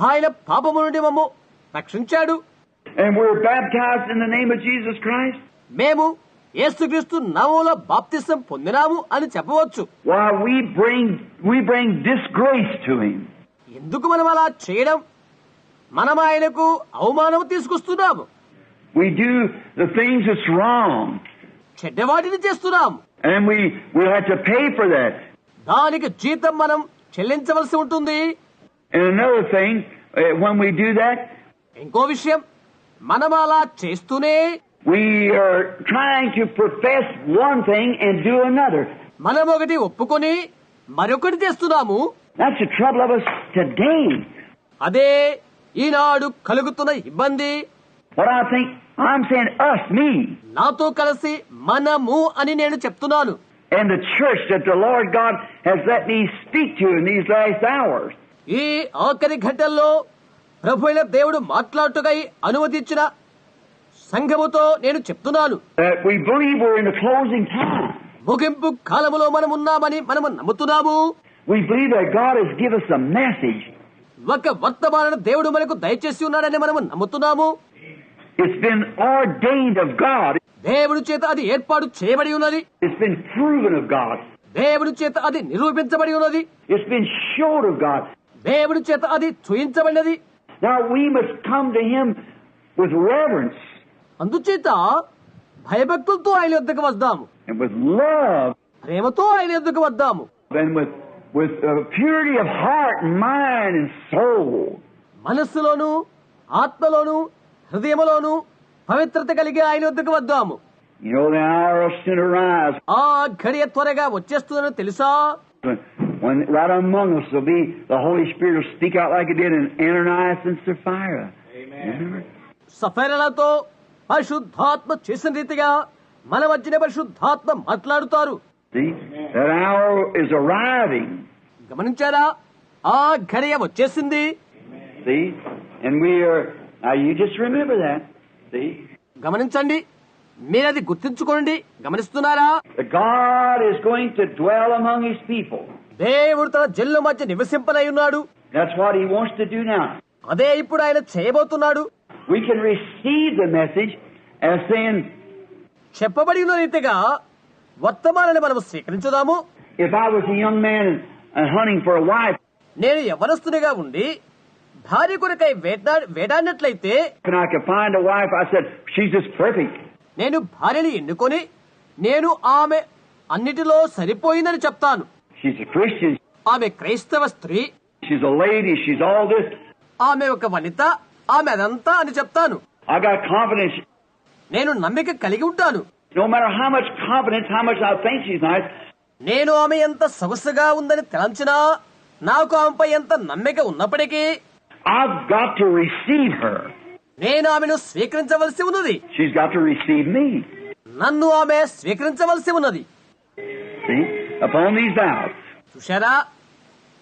ఆయన పాపము నుండి మమ్ము రక్షించాడు. And we're baptized in the name of Jesus Christ. మేము యేసుక్రీస్తు నామములో బాప్తిసం పొందినాము అని చెప్పవచ్చు. Why we bring disgrace to Him. ఎందుకు మనం అలా చేయడం? మనం ఆయనకు అవమానం తీసుకొస్తున్నాము. We do the things that's wrong. చెడ్డవాటిని చేస్తున్నాము. And we have to pay for that. దానికి జీతం మనం చెల్లించవలసి ఉంటుంది. And another thing, when we do that, ఇంకో విషయం, మనం అలా చేస్తూనే we are trying to profess one thing and do another. మనం ఒకటి ఒప్పుకొని మరొకటి చేస్తున్నాము. That's the trouble of us today. అదే ఈనాడు కలుగుతున్న ఇబ్బంది. What I think, I'm saying us, me. నాతో కలిసి మనము అని నేను చెప్తున్నాను. And the church that the Lord God has let me speak to in these last hours. ఈ ఆఖరి ఘట్టంలో ప్రభు అయిన దేవుడు మాట్లాడుటకై అనుమతించిన సంఘముతో నేను చెప్తున్నాను. That we believe we're in the closing time. ముగింపు కాలములో మనం ఉన్నామని మనము నమ్ముతున్నాము. We believe that God has given us a message. ఒక వర్తమానాన్ని దేవుడు మనకు దయచేసి ఉన్నాడని మనము నమ్ముతున్నాము. It's been ordained of God. దేవుడి చేత అది ఏర్పాటు చేయబడి ఉన్నది. It's been proven of God. దేవుడి చేత అది నిరూపించబడి ఉన్నది. It's been showed of God. దేవుడి చేత అది చూయించబడినది. Now we must come to Him with reverence. అందుచేత భయభక్తులతో ఆయన యొద్దకు వద్దాము. And with love. ప్రేమతో ఆయన యొద్దకు వద్దాము. And with purity of heart and mind and soul. మనస్సులోను ఆత్మలోను హృదయములోను పవిత్రత కలిగి ఆయన వద్దకు వద్దాము. You know the hour of sin arrives. ఆ ఘడియ త్వరగా వచ్చేస్తుందని తెలుసా? When right among us will be the Holy Spirit will speak out like it did in Ananias and Sapphira. Amen. సఫైరలతో పరిశుద్ధాత్మ చేసిన రీతిగా మన మధ్యన పరిశుద్ధాత్మ మాట్లాడుతారు. See, that hour is arriving. గమనించారా? ఆ ఘడియ వచ్చేసింది. See, and we are. Now you just remember that. See. గమనించండి, మీరది గుర్తుంచుకోండి. గమనిస్తున్నారా? That God is going to dwell among His people. దేవుడు తన జనుల మధ్య నివసింపనై ఉన్నాడు. That's what He wants to do now. అదే ఇప్పుడు ఆయన చేయబోతున్నాడు. We can receive the message as saying, చెప్పబడి ఉన్న రీతిగా వర్తమానాన్ని మనం స్వీకరించుదాము. if I was a young man and hunting for a wife, నేను యవనస్తునిగా ఉండి భార్య కొరకై వేటాడినట్లయితే and I could find a wife, I said, she's just perfect. నేను భార్యని ఎన్నుకొని నేను ఆమె అన్నిటిలో సరిపోయిందని చెప్తాను. She's a Christian. ఆమె క్రైస్తవ స్త్రీ, She's a lady. She's all this. ఆమె ఒక వనిత, ఆమె అదంతా అని చెప్తాను. I got confidence. నేను నమ్మిక కలిగి ఉంటాను. No matter how much confidence, how much I think she's nice, నేను ఆమె ఎంత సొగసుగా ఉందని తలంచినా, నాకు ఆమెపై ఎంత నమ్మిక ఉన్నప్పటికీ I've got to receive her. నేను ఆమెను స్వీకరించవలసి ఉన్నది. She's got to receive me. నన్ను ఆమె స్వీకరించవలసి ఉన్నది. See? Upon these vows. చూశారా?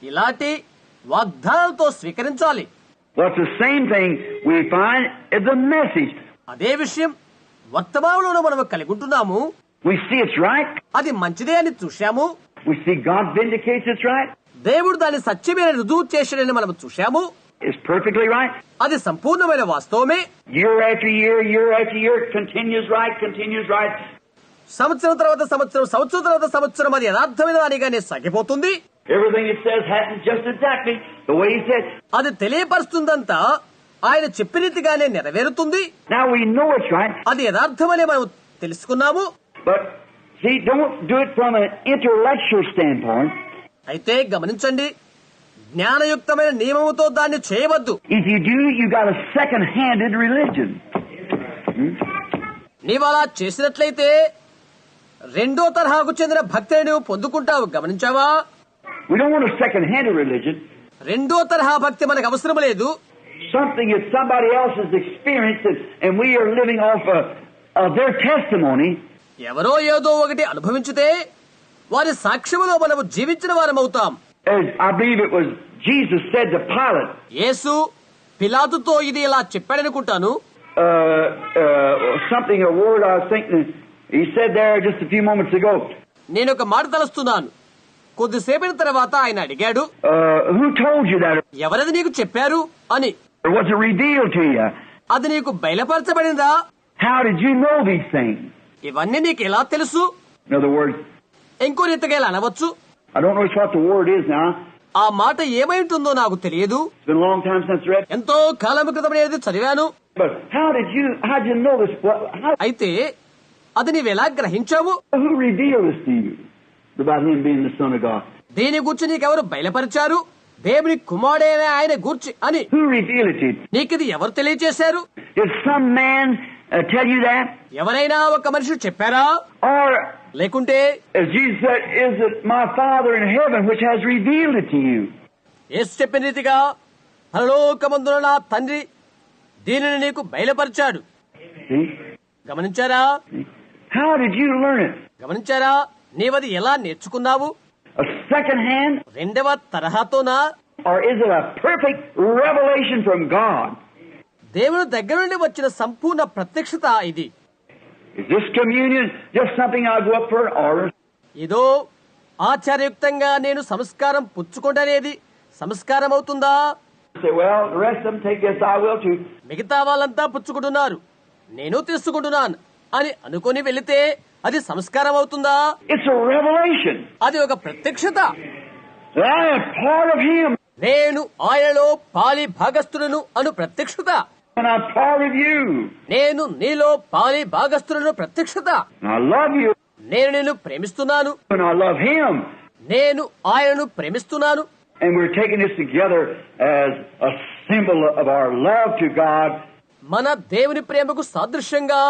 ఇలాంటి వాగ్దానాలతో స్వీకరించాలి. What's the same thing we find is the message. అదే విషయం వర్తమానంలో మనం కలిగి ఉంటున్నాము. We see it's right. అది మంచిదే అని చూశాము. We see God vindicates it's right. దేవుడు దాన్ని సత్యమైన రుజువు చేశాడని మనం చూశాము. It's perfectly right. అది సంపూర్ణమైన వాస్తవమే. Year after year, it continues right. సంవత్సరం తర్వాత సంవత్సరం, సంవత్సరం తర్వాత సంవత్సరం అది యథార్థమైన దానిగానే సాగిపోతుంది. Everything it says happens just exactly the way He said. అది తెలియపరుస్తుందంతా ఆయన చెప్పిన రీతిగానే నెరవేరుతుంది. Now we know it's right. అది యథార్థమని మనం తెలుసుకున్నాము. But see, don't do it from an intellectual standpoint. అయితే గమనించండి, జ్ఞానయుక్తమైన నియమముతో దాన్ని చేయవద్దు. If you do, you got a second-handed religion. నీవు అలా చేసినట్లయితే రెండో తరహాకు చెందిన భక్తిని నువ్వు పొందుకుంటావు. గమనించావా? We don't want a second-handed religion. రెండో తరహా భక్తి మనకు అవసరం లేదు. Something that somebody else has experienced, and we are living off of their testimony. ఎవరో ఏదో ఒకటి అనుభవించితే వారి సాక్ష్యములో మనము జీవించిన వారమవుతాం. As I believe it was Jesus said to Pilate. యేసు పిలాతుతో ఇది ఇలా చెప్పాడనుకుంటాను. Something, a word I was thinking. He said there just a few moments ago. నేను ఒక మాట తలుస్తున్నాను. కొద్దిసేపటి తర్వాత ఆయన అడిగాడు, Who told you that? ఎవరది నీకు చెప్పారు అని. Or was it revealed to you? అది నీకు బయలుపరచబడిందా? How did you know these things? ఇవన్నీ నీకు ఎలా తెలుసు? In other words, ఇంకో రీతిగా ఇలా అనవచ్చు, I don't know what the word is now. ఆ మాట ఏమై ఉంటుందో నాకు తెలియదు. It's been a long time since I read. ఎంతో కాలం క్రితం నేను చదివాను. But how'd you know this? అయితే అది నీవెలా గ్రహించావు? Who revealed this to you about Him being the Son of God? దీని గూర్చి నీకెవరు బయలుపరిచారు? దేవుని కుమారుడైన ఆయన గూర్చి అని. Who revealed it to you? నీకిది ఎవరు తెలియచేశారు? Did some man tell you that? ఎవరైనా ఒక మనిషి చెప్పారా? Or, లేకుంటే as Jesus said, is it my Father in heaven which has revealed it to you? యేసు చెప్పిన రీతిగా పరలోకమందున నా తండ్రి దీనిని నీకు బయలుపరిచాడు. See? గమనించారా? How did you learn it? గమనించారా? నీవది ఎలా నేర్చుకున్నావు? A second hand? రెండవ తరహాతోనా? Or is it a perfect revelation from God? దేవుని దగ్గర నుండి వచ్చిన సంపూర్ణ ప్రత్యక్షత ఇది. Is this communion just something I go up for? Or ఇదో ఆచారయుక్తంగా నేను సంస్కారం పుచ్చుకుంటనేది సంస్కారం అవుతుందా? say, well, the rest of them take this, I will too. మిగతా వాళ్ళంతా పుచ్చుకుంటున్నారు, నేను తీసుకుంటున్నాను అని అనుకుని వెళితే అది సంస్కారం అవుతుందా? It's a revelation. అది ఒక ప్రత్యక్షత. That I am part of Him. నేను ఆయనలో పాలి భాగస్థులను అను ప్రత్యక్షత. And I'm part of you. నేను నీలో పాలి భాగస్థులను ప్రత్యక్షత. And I love you. నేను నిన్ను ప్రేమిస్తున్నాను, And I love Him. నేను ఆయనను ప్రేమిస్తున్నాను. And we're taking this together as a symbol of our love to God. మన దేవుని ప్రేమకు సాదృశ్యంగా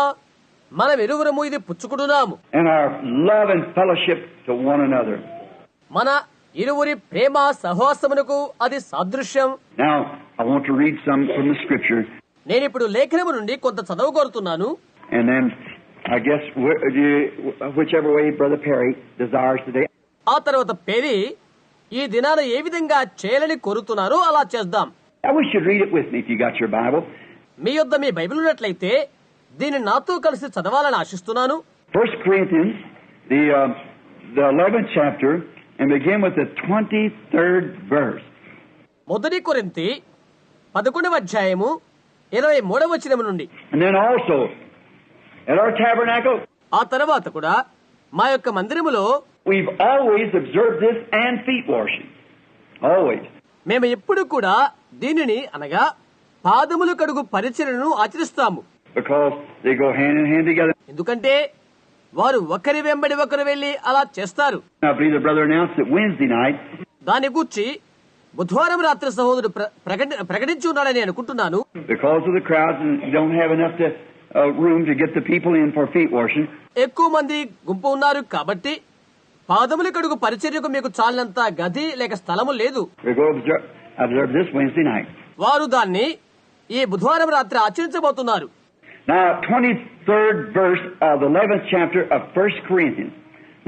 మనం ఇరువురము ఇది పుచ్చుకుంటున్నాము. And our love and fellowship to one another. మన ఇరువురి ప్రేమ సహవాసమునకు అది సాదృశ్యం. Now, I want to read some from the Scripture. నేను ఇప్పుడు లేఖనము నుండి కొంత చదువు కోరుతున్నాను. And then, I guess, whichever way Brother Perry desires today. ఆ తర్వాత పేరి ఈ దినాన ఏ విధంగా చేయాలని కోరుతున్నారో అలా చేద్దాం. I wish you'd read it with me if you got your Bible. మీ యొద్ద మీ బైబిల్ ఉన్నట్లయితే దీన్ని నాతో కలిసి చదవాలని ఆశిస్తున్నాను. 1 Corinthians, the 11th chapter, and begin with the 23rd verse. మొదటి కొరింథీ 11వ అధ్యాయము 23వ వచనం నుండి. And then also, at our tabernacle, ఆ తర్వాత కూడా మా యొక్క మందిరములో we've always observed this and feet washing. Always. మేము ఎప్పుడు కూడా దీనిని అనగా పాదములు కడుగు పరిచర్యను ఆచరిస్తాము. Because they go hand in hand together. ఎందుకంటే వారు ఒకరి వెంబడి ఒకరు వెళ్లి అలా చేస్తారు. I believe the brother announced that Wednesday night. దాని గూర్చి బుధవారం రాత్రి సహోదరుడు ప్రకటించి ఉన్నాడని అనుకుంటున్నాను. Because of the crowds and you don't have enough room to get the people in for feet washing. ఎక్కువ మంది గుంపు ఉన్నారు కాబట్టి పాదములు కడుగు పరిచర్యకు మీకు చాలినంత గది లేక స్థలము లేదు. We go observe this Wednesday night. వారు దాన్ని ఈ బుధవారం రాత్రి ఆచరించబోతున్నారు. Now, 23rd verse of the 11th chapter of 1 Corinthians.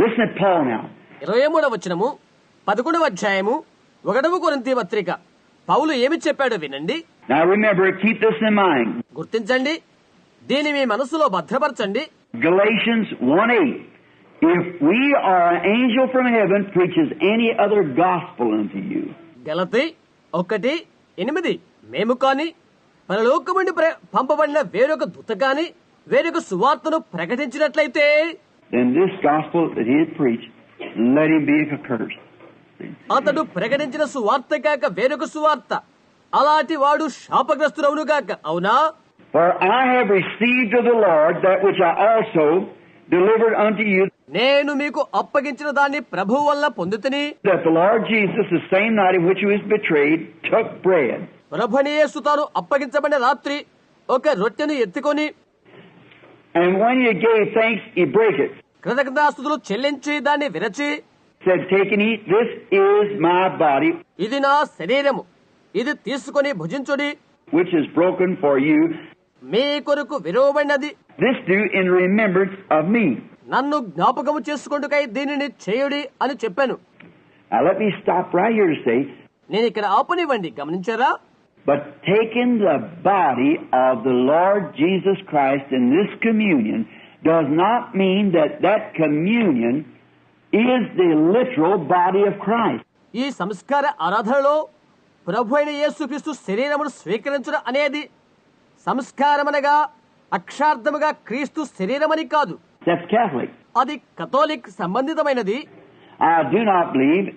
Listen to Paul now. 23వ వచనము 11వ అధ్యాయము 1వ కొరింథీ పత్రిక. పౌలు ఏమి చెప్పాడో వినండి. Now remember, keep this in mind. గుర్తించండి, దీన్ని మీ మనసులో భద్రపరచండి. Galatians 1:8. If we are an angel from heaven preaches any other gospel unto you. గలతీ 1:8. మేము కాని పరలోకము నుండి పంపబడిన వేరొక దూత కాని వేరొక సువార్తను ప్రకటించినట్లయితే, then this gospel that he had preached, let him be accursed. అతడు ప్రకటించిన సువార్త కాక వేరొక సువార్త, అలాంటి వాడు శాపగ్రస్తుడవును గాక. అవునా? For I have received of the Lord that which I also delivered unto you, నేను మీకు అప్పగించిన దాన్ని ప్రభువు వల్ల పొందుతిని. that the Lord Jesus, the same night in which he was betrayed, took bread. ప్రభుని యేసు తాను అప్పగించబడిన రాత్రి ఒక రొట్టెను ఎత్తుకొని, And when he gave thanks, he brake it. కృతజ్ఞతాస్తుతులు చెల్లించి దాన్ని విరచి, Said, take and eat, this is my body, ఇది నా శరీరము, ఇది తీసుకొని భుజించుడి, which is broken for you. మీ కొరకు విరువబడినది, This do in remembrance of me. నన్ను జ్ఞాపకము చేసుకొండుకై దీనిని చేయుడి అని చెప్పాను. Now let me stop right here to say, నేను ఇక్కడ ఆపనివ్వండి, గమనించారా? but taking the body of the Lord Jesus Christ in this communion does not mean that that communion is the literal body of Christ. ఈ సంస్కార ఆరాధనలో ప్రభు అయిన యేసుక్రీస్తు శరీరమును స్వీకరించడం అనేది సంస్కారమనగా అక్షార్థముగా క్రీస్తు శరీరమని కాదు. That's Catholic. అది Catholic సంబంధితమైనది. I do not believe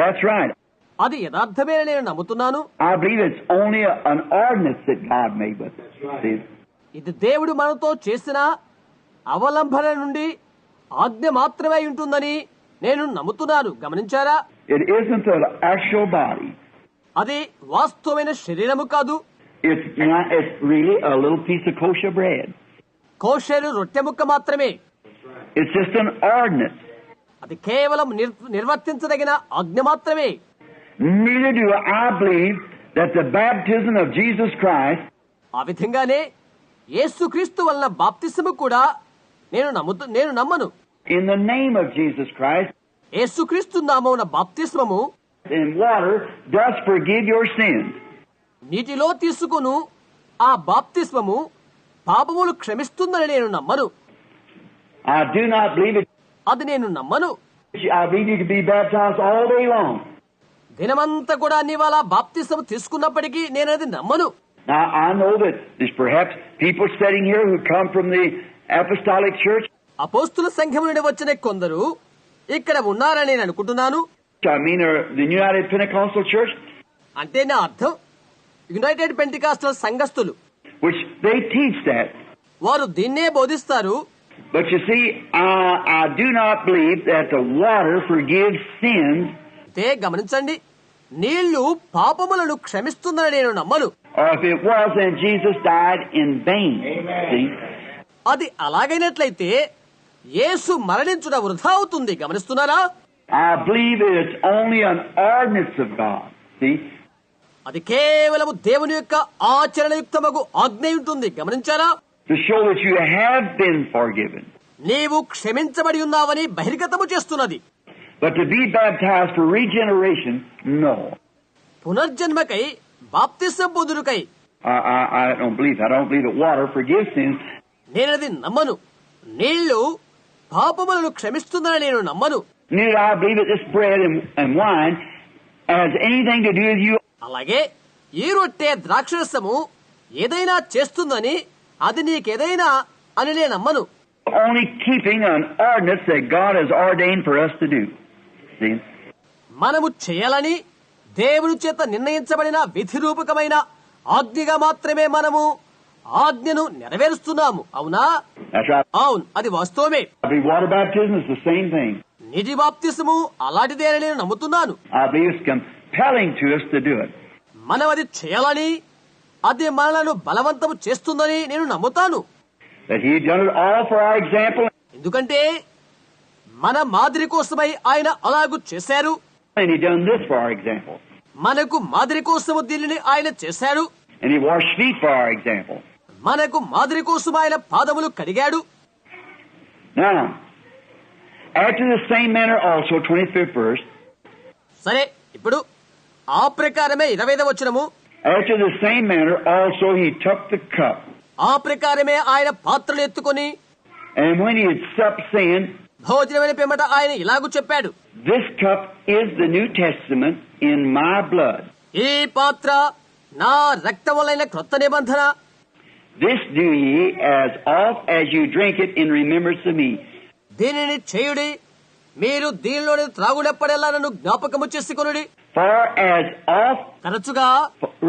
that's right. అది యథార్థమే నేను నమ్ముతున్నాను. I believe it's only an ordinance that God made with it. See? ఇది దేవుడు మనతో చేసిన అవలంబన నుండి ఆజ్ఞ మాత్రమే ఉంటుందని నేను నమ్ముతున్నాను. గమనించారా? It isn't the actual body. అది వాస్తవమైన శరీరము కాదు. It's not. It's really a little piece of kosher bread. కోషేరు రొట్టె ముక్క మాత్రమే. It's just an ordinance. అది కేవలం నిర్వర్తించదగిన ఆజ్ఞ మాత్రమే. Neither do I believe that the baptism of Jesus Christ, ఆ విధంగానే యేసుక్రీస్తు వలన బాప్తిసము కూడా నేను నమ్మను. in the name of Jesus Christ, యేసుక్రీస్తు నామమున బాప్తిస్మము in water, does forgive your sins. నీటిలో తీసుకును ఆ బాప్తిస్మము పాపములు క్షమిస్తుందని నేను నమ్మను. I do not believe it. అది నేను నమ్మను. I believe you can be baptized all day long. దినమంతా కూడా నీవాలా బాప్తిస్మము తీసుకున్నప్పటికీ నేను అది నమ్మను. Now, I know that there's perhaps people sitting here who come from the apostolic church. అపోస్తుల సంఘం నుండి వచ్చిన కొందరు ఇక్కడ ఉన్నారని నేను అనుకుంటున్నాను. I mean, the United Pentecostal Church, అంటే నా అర్థం యునైటెడ్ పెంటికాస్టల్ సంఘస్థులు, which they teach that. వారు దీన్నే బోధిస్తారు. But you see, I do not believe that the water forgives sins. గమనించండి, నీళ్లు పాపములను క్షమిస్తుందని నేను నమ్మను. Or if it was, then Jesus died in vain. See? అది అలాగైనట్లయితే యేసు మరణించుట వృధా అవుతుంది. గమనిస్తున్నారా? I believe it's only an ordinance of God. See? అది కేవలము దేవుని యొక్క ఆచరణయుక్తమగు ఆజ్ఞ ఉంటుంది. గమనించారా? To show that you have been forgiven. నీవు క్షమించబడి ఉన్నావని బహిర్గతము చేస్తున్నది. But to be baptized for regeneration, no. పునర్జన్మకై బాప్తిసం పొందుటకై I don't believe that. I don't believe that water forgives sins. నేనది నమ్మను. నీళ్లు పాపములను క్షమిస్తుందని నేను నమ్మను. Neither I believe that this bread and wine has anything to do with you. అలాగే ఈ రొట్టె ద్రాక్షరసము ఏదైనా చేస్తుందని అది నీకేదైనా అని నేను నమ్మను. Only keeping an ordinance that God has ordained for us to do. See? మనము చేయాలని దేవుని చేత నిర్ణయించబడిన విధిరూపకమైన ఆజ్ఞగా మాత్రమే మనము ఆజ్ఞను నెరవేరుస్తున్నాము. అవునా? That's right. అవును, అది వాస్తవమే. I believe water baptism is the same thing. నీటి బాప్తిసము అలాంటిదే అని నేను నమ్ముతున్నాను. I believe it's compelling to us to do it. మనం అది చేయాలని అది మనలను బలవంతము చేస్తుందని నేను నమ్ముతాను. That He had done it all for our example. ఎందుకంటే మన మాదిరి కోసమై ఆయన అలాగూ చేశారు. And He done this for our example. మనకు మాదిరి కోసము దీనిని ఆయన చేశాడు. And He washed feet for our example. మనకు మాదిరి కోసం ఆయన పాదములు కడిగాడు. Now, after the same manner also, 25th verse. సరే, ఇప్పుడు ఆ ప్రకారమే 25వ వచనము. After the same manner also He took the cup. ఆ ప్రకారమే ఆయన పాత్రలు ఎత్తుకొని And when He had supped, saying, భోజనమైన పిమ్మట ఆయన ఇలాగూ చెప్పాడు, This cup is the New Testament in my blood. ఈ పాత్ర నా రక్తములైన క్రొత్త నిబంధన. This do ye as oft as you drink it in remembrance of me. దీనిని చేయుడి, మీరు దీనిలోని త్రాగునప్పుడల్లా నన్ను జ్ఞాపకము చేసుకొనుడి. For as oft, తరచుగా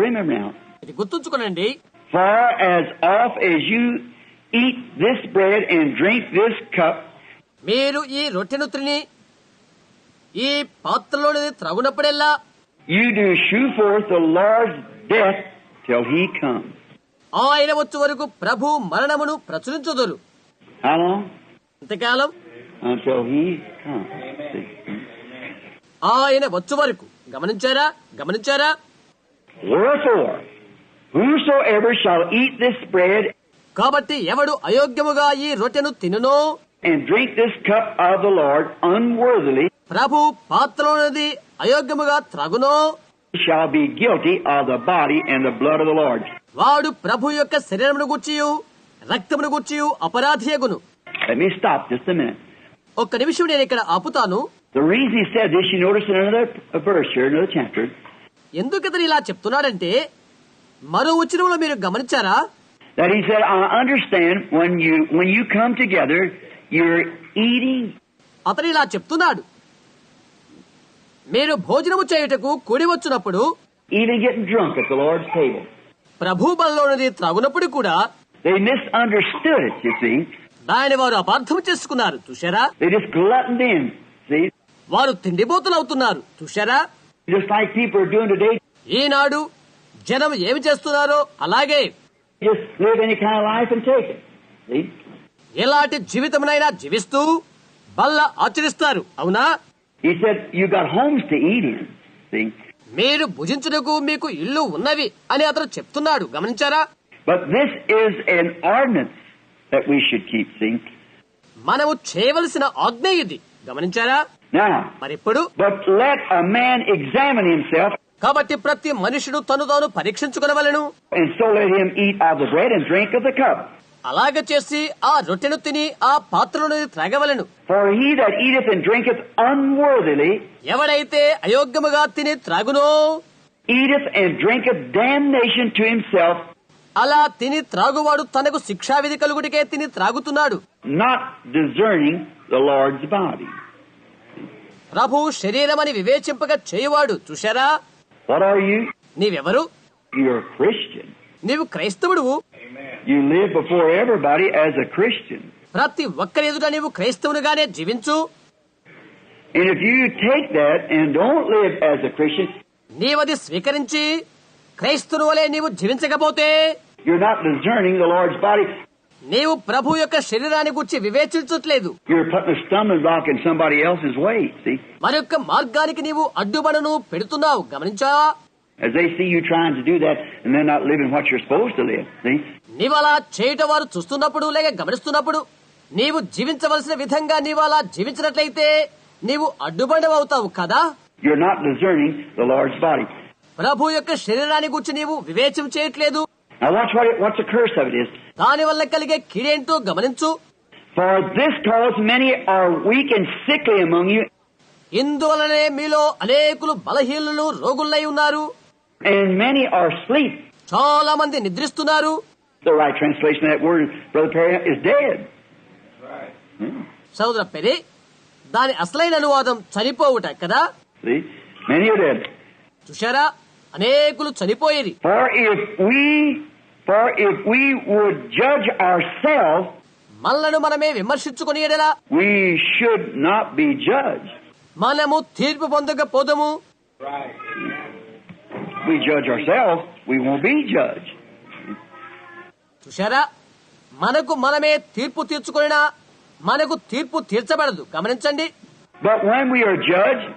remember now, ఇది గుర్తుంచుకోనండి. for as oft as you eat this bread and drink this cup, మీరు ఈ రొట్టెను తిని ఈ పాత్రలోని త్రాగునప్పుడల్లా you do shew forth the Lord's death till He comes. ఆయన వచ్చు వరకు ప్రభు మరణమును ప్రచురించుదురు. How long? ఇంతకాలం Until He comes. See? ఆయన వచ్చు వరకు. గమనించారా? Wherefore, whosoever shall eat this bread కాబట్టి ఎవడు అయోగ్యముగా ఈ రొట్టెను తినునో and drink this cup of the Lord unworthily Prabhu పాత్రలోనిది అయోగ్యముగా త్రాగునో shall be guilty of the body and the blood of the Lord. వాడు ప్రభు యొక్క శరీరమును గూర్చియు రక్తమును గూర్చియు అపరాధియగును. Let me stop just a minute. ఒక్క నిమిషం నేను ఇక్కడ ఆపుతాను. The reason he said this, you notice in another verse here, another chapter. ఎందుకు ఇతను ఇలా చెప్తున్నాడంటే మరో వచనంలో మీరు గమనించారా? That he said, I understand when you come together, you're eating. అతను ఇలా చెప్తున్నాడు, మీరు భోజనము చేయుటకు కూడి వచ్చినప్పుడు Even getting drunk at the Lord's table. ప్రభు బలిలోనిది త్రాగునప్పుడు కూడా They misunderstood it, you see. దానిని వారు అపార్థం చేసుకున్నారు. చూశారా? They just gluttoned in, see. వారు తిండిపోతులు అవుతున్నారు. చూశారా? Just like people are doing today. ఈనాడు జనం ఏమి చేస్తున్నారో అలాగే Just live any kind of life and take it. See? ఎలాంటి జీవితమునైనా జీవిస్తూ బల్ల ఆచరిస్తారు. అవునా? He said, you got homes to eat in. See? మీరు భుజించుటకు మీకు ఇల్లు ఉన్నవి అని అతను చెప్తున్నాడు. గమనించారా? But this is an ordinance that we should keep. See? మనము చేయవలసిన ఆజ్ఞ ఇది. గమనించారా? Now, మరిప్పుడు but let a man examine himself, కాబట్టి ప్రతి మనుషుడు తను తాను పరీక్షించుకొనవలెను. and so let him eat of the bread and drink of the cup. అలాగ చేసి ఆ రొట్టెను తిని ఆ పాత్రలోని త్రాగవలెను. For he that eateth and drinketh unworthily ఎవడైతే అయోగ్యముగా తిని త్రాగునో eateth and drinketh damnation to himself, అలా తిని త్రాగువాడు తనకు శిక్షావిధి కలుగుటికే తిని త్రాగుతున్నాడు, not discerning the Lord's body. ప్రభు శరీరమని వివేచింపగా చేయువాడు. చూశారా? What are you? నీవెవరు? You're a Christian. నీవు క్రైస్తవుడువు. You live before everybody as a Christian. ప్రతి ఒక్కరి ఎదుట నీవు క్రైస్తవునిగానే జీవించు. And if you take that and don't live as a Christian, నీవది స్వీకరించి క్రైస్తవుని వలె నీవు జీవించకపోతే you're not discerning the Lord's body. నీవు ప్రభు యొక్క శరీరాన్ని గురించి వివేచించట్లేదు. You're putting a stumbling block in somebody else's way, see? మరొక మార్గానికి నీవు అడ్డుబడను పెడుతున్నావు. గమనించావా? As they see you trying to do that and they're not living what you're supposed to live, see? నీవు అలా చేయట వారు చూస్తున్నప్పుడు లేక గమనిస్తున్నప్పుడు నీవు జీవించవలసిన విధంగా నీవు అలా జీవించినట్లయితే నీవు అడ్డుబండవవుతావు కదా. You're not discerning the Lord's body. ప్రభు యొక్క శరీరాన్ని గురించి నీవు వివేచన చేయట్లేదు. Now watch what's the curse of it is. దాని వల్ల కలిగే కీడేంటో గమనించు. For this cause many are weak and sickly among you, ఇందువలనే మీలో అనేకులు బలహీనులు రోగులై ఉన్నారు, and many are asleep. చాలా మంది నిద్రిస్తున్నారు. The right translation of that word, Brother Perry, is dead. సోదర పెరి, దాని అసలైన అనువాదం చనిపోవుట కదా. See? Many are dead. చూశారా, అనేకులు చనిపోయేది. For if we would judge ourselves, మనలను మనమే విమర్శించుకుని ఎడలా we should not be judged. మనము తీర్పు పొందకపోదము. We judge ourselves, we won't be judged. చూశారా, మనకు మనమే తీర్పు తీర్చుకున్నా మనకు తీర్పు తీర్చబడదు. గమనించండి. But when we are judged,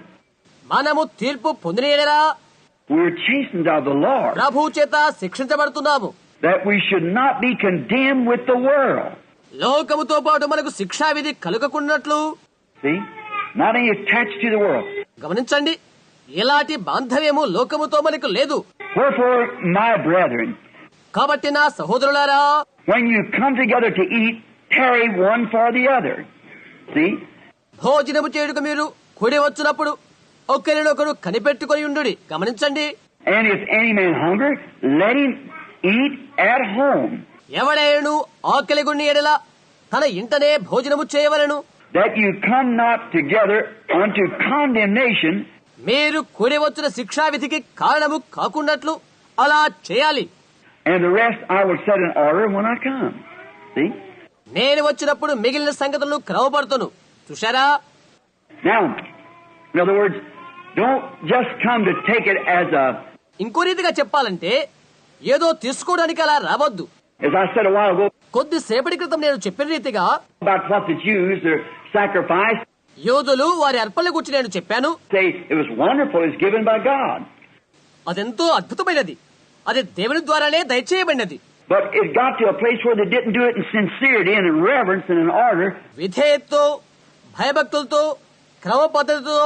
మనము తీర్పు పొందిన ఎడలా we are chastened of the Lord, ప్రభు చేత శిక్షించబడుతున్నాము. that we should not be condemned with the world. లోకముతో పాటు మనకు శిక్షా విధి కలుగకున్నట్లు. See? Not any attached to the world. గమనించండి, ఎలాంటి బాంధవ్యము లోకముతో మనకు లేదు. Wherefore, my brethren, కాబట్టి నా సహోదరులారా, when you come together to eat, tarry one for the other. See? భోజనము చేయుటకు మీరు కూడి వచ్చినప్పుడు ఒకరినొకరు కనిపెట్టుకొని ఉండుడి. గమనించండి. And if any man hunger, let him eat at home, ఎవడైనను ఆకలిగొని ఎడల తన ఇంటనే భోజనము చేయవలెను. that you come not together unto condemnation. మీరు కూడి వచ్చిన శిక్షా విధికి కారణము కాకున్నట్లు అలా చేయాలి. And the rest I will set in order when I come. See? నేను వచ్చినప్పుడు మిగిలిన సంగతులను క్రమపడుతును. చూశారా? Now, in other words, don't just come to take it as a, ఇంకో రీతిగా చెప్పాలంటే ఏదో తీసుకోవడానికి అలా రావద్దు. as I said a while ago, కొద్దిసేపటి క్రితం నేను చెప్పిన రీతిగా about what the Jews, their sacrifice, యోధులు వారి అర్పణల గురించి నేను చెప్పాను. say it was wonderful, it's given by God. అదెంతో అద్భుతమైనది, అది దేవుని ద్వారానే దయచేయబడినది. But it got to a place where they didn't do it in sincerity and in reverence and in order. విధేయతతో, భయభక్తులతో, క్రమ పద్ధతితో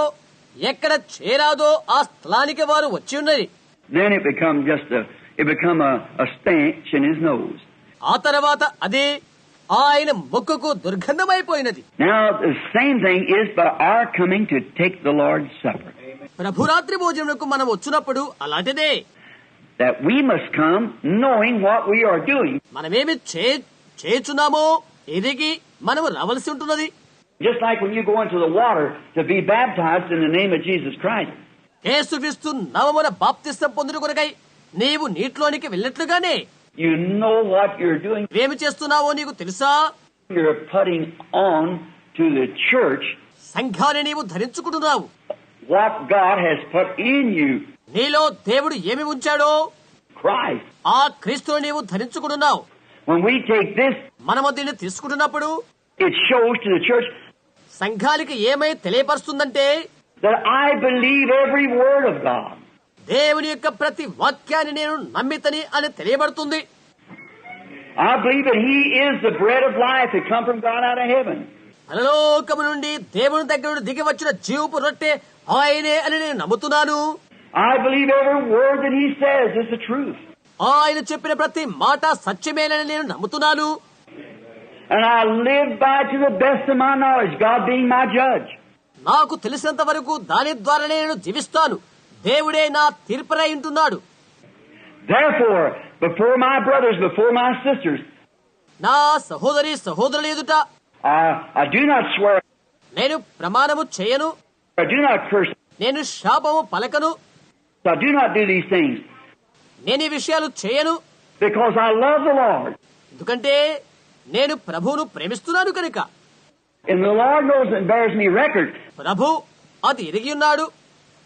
ఎక్కడ చేరాదో ఆ స్థలానికి వారు వచ్చి ఉన్నది. Then it become a stench in his nose. ఆ తర్వాత అది ఆయన ముక్కుకు దుర్గంధమైపోయినది. Now the same thing is by our coming to take the Lord's Supper. ప్రభురాత్రి భోజనమునకు మనం వచ్చినప్పుడు అలాంటిదే. That we must come knowing what we are doing. మనమేమి చేయుచున్నామో ఎరిగి మనము రావలసి ఉంటున్నది. Just like when you go into the water to be baptized in the name of Jesus Christ. యేసుక్రీస్తు నామమున బాప్తిసం పొందుట కొరకై నీవు నీటిలోనికి వెళ్ళినట్లుగానే You know what you're doing. ఏమి చేస్తున్నావో నీకు తెలుసా? You're putting on to the church సంఘాన్ని నీవు ధరించుకుంటున్నావు. what God has put in you. నీలో దేవుడు ఏమి ఉంచాడో Christ. ఆ క్రీస్తుని నీవు ధరించుకుంటున్నావు. When we take this, మనము దీన్ని తీసుకుంటున్నప్పుడు it shows to the church సంఘానికి ఏమై తెలియపరుస్తుందంటే that I believe every word of God. దేవుని యొక్క ప్రతి వాక్యాన్ని నేను నమ్మితని అని తెలియబడుతుంది. I believe that He is the bread of life that come from God out of heaven. పరలోకము నుండి దేవుని దగ్గర నుండి దిగి వచ్చిన జీవపు రొట్టె ఆయనే అని నేను నమ్ముతున్నాను. I believe every word that He says is the truth. ఆయన చెప్పిన ప్రతి మాట సత్యమేనని నేను నమ్ముతున్నాను. And I live by to the best of my knowledge, God being my judge. నాకు తెలిసినంత వరకు దాని ద్వారానే నేను జీవిస్తాను. దేవుడే నా తీర్పునై ఉంటున్నాడు. Therefore, before my brothers, before my sisters, నా సహోదరి సహోదరుల ఎదుట I do not swear, నేను ప్రమాణము చేయను, I do not curse, నేను శాపము పలకను, I do not do these things, నేను ఈ విషయాలు చేయను. because I love the Lord. ఎందుకంటే నేను ప్రభువును ప్రేమిస్తున్నాను కనుక. And the Lord knows and bears me record. ప్రభు అది ఎరిగి ఉన్నాడు,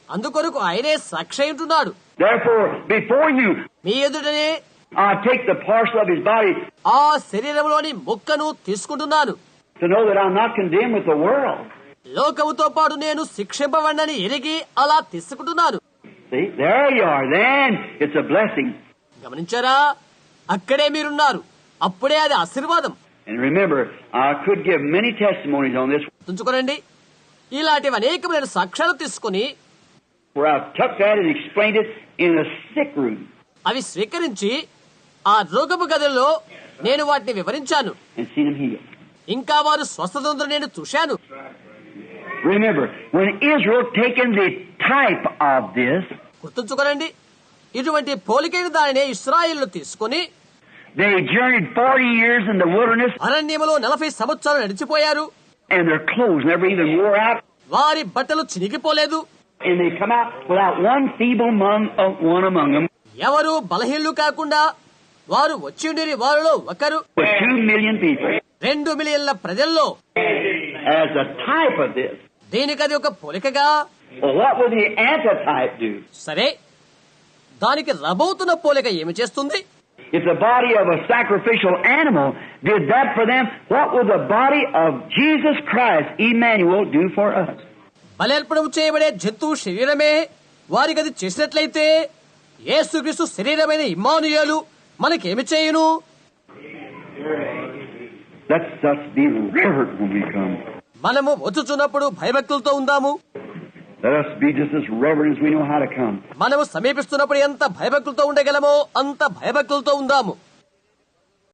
అందుకొరకు ఆయనే సాక్షి ఉంటున్నాడు. Therefore, before you, మీ ఎదుటనే I take the parcel of His body ఆ శరీరంలోని ముక్కను తీసుకుంటున్నాను. to know that I'm not condemned with the world. లోకముతో పాటు నేను శిక్షింపబడినని ఎరిగి అలా తీసుకుంటున్నాను. See, there you are. Then it's a blessing. గమనించారా? అక్కడే మీరున్నారు, అప్పుడే అది ఆశీర్వాదం. And remember, I could give many testimonies on this, గుర్తుంచుకోనండి, ఇలాంటివి అనేకమైన సాక్ష్యాలు తీసుకుని where I've took that and explained it in a sick room. అవి స్వీకరించి ఆ రోగపు గదిలో నేను వాటిని వివరించాను. and seen them healed. ఇంకా వారు స్వస్థత నేను చూశాను. Remember, when Israel taken the type of this, గుర్తుంచుకోనండి, ఇటువంటి పోలికైన దానినే ఇశ్రాయేలు తీసుకుని they journeyed 40 years in the wilderness, అరణ్యములో 40 సంవత్సరాలు నడిచిపోయారు. and their clothes never even wore out, వారి బట్టలు చినిగిపోలేదు. and they come out without one feeble one among them, ఎవరు బలహీనులు కాకుండా వారు వచ్చి ఉండిరి వారిలో ఒకరు with 2 million people. 2 మిలియన్ల ప్రజల్లో. As a type of this. దీనికది ఒక పోలికగా. Well, what would the antitype do? సరే, దానికి రబోతున్న పోలిక ఏమి చేస్తుంది? If the body of a sacrificial animal did that for them, what would the body of Jesus Christ, Emmanuel, do for us? బలర్పణం చేయబడే జంతువు శరీరమే వారికి అది చేసినట్లయితే యేసుక్రీస్తు శరీరమైన ఇమ్మానుయేలు మనకేమి చేయును? Let's us be reverent when we come. మనము వచ్చుచున్నప్పుడు భయభక్తులతో ఉందాము. Let us be just as reverent as we know how to come. మనము సమీపిస్తున్నప్పుడు ఎంత భయభక్తులతో ఉండగలమో అంత భయభక్తులతో ఉందాము.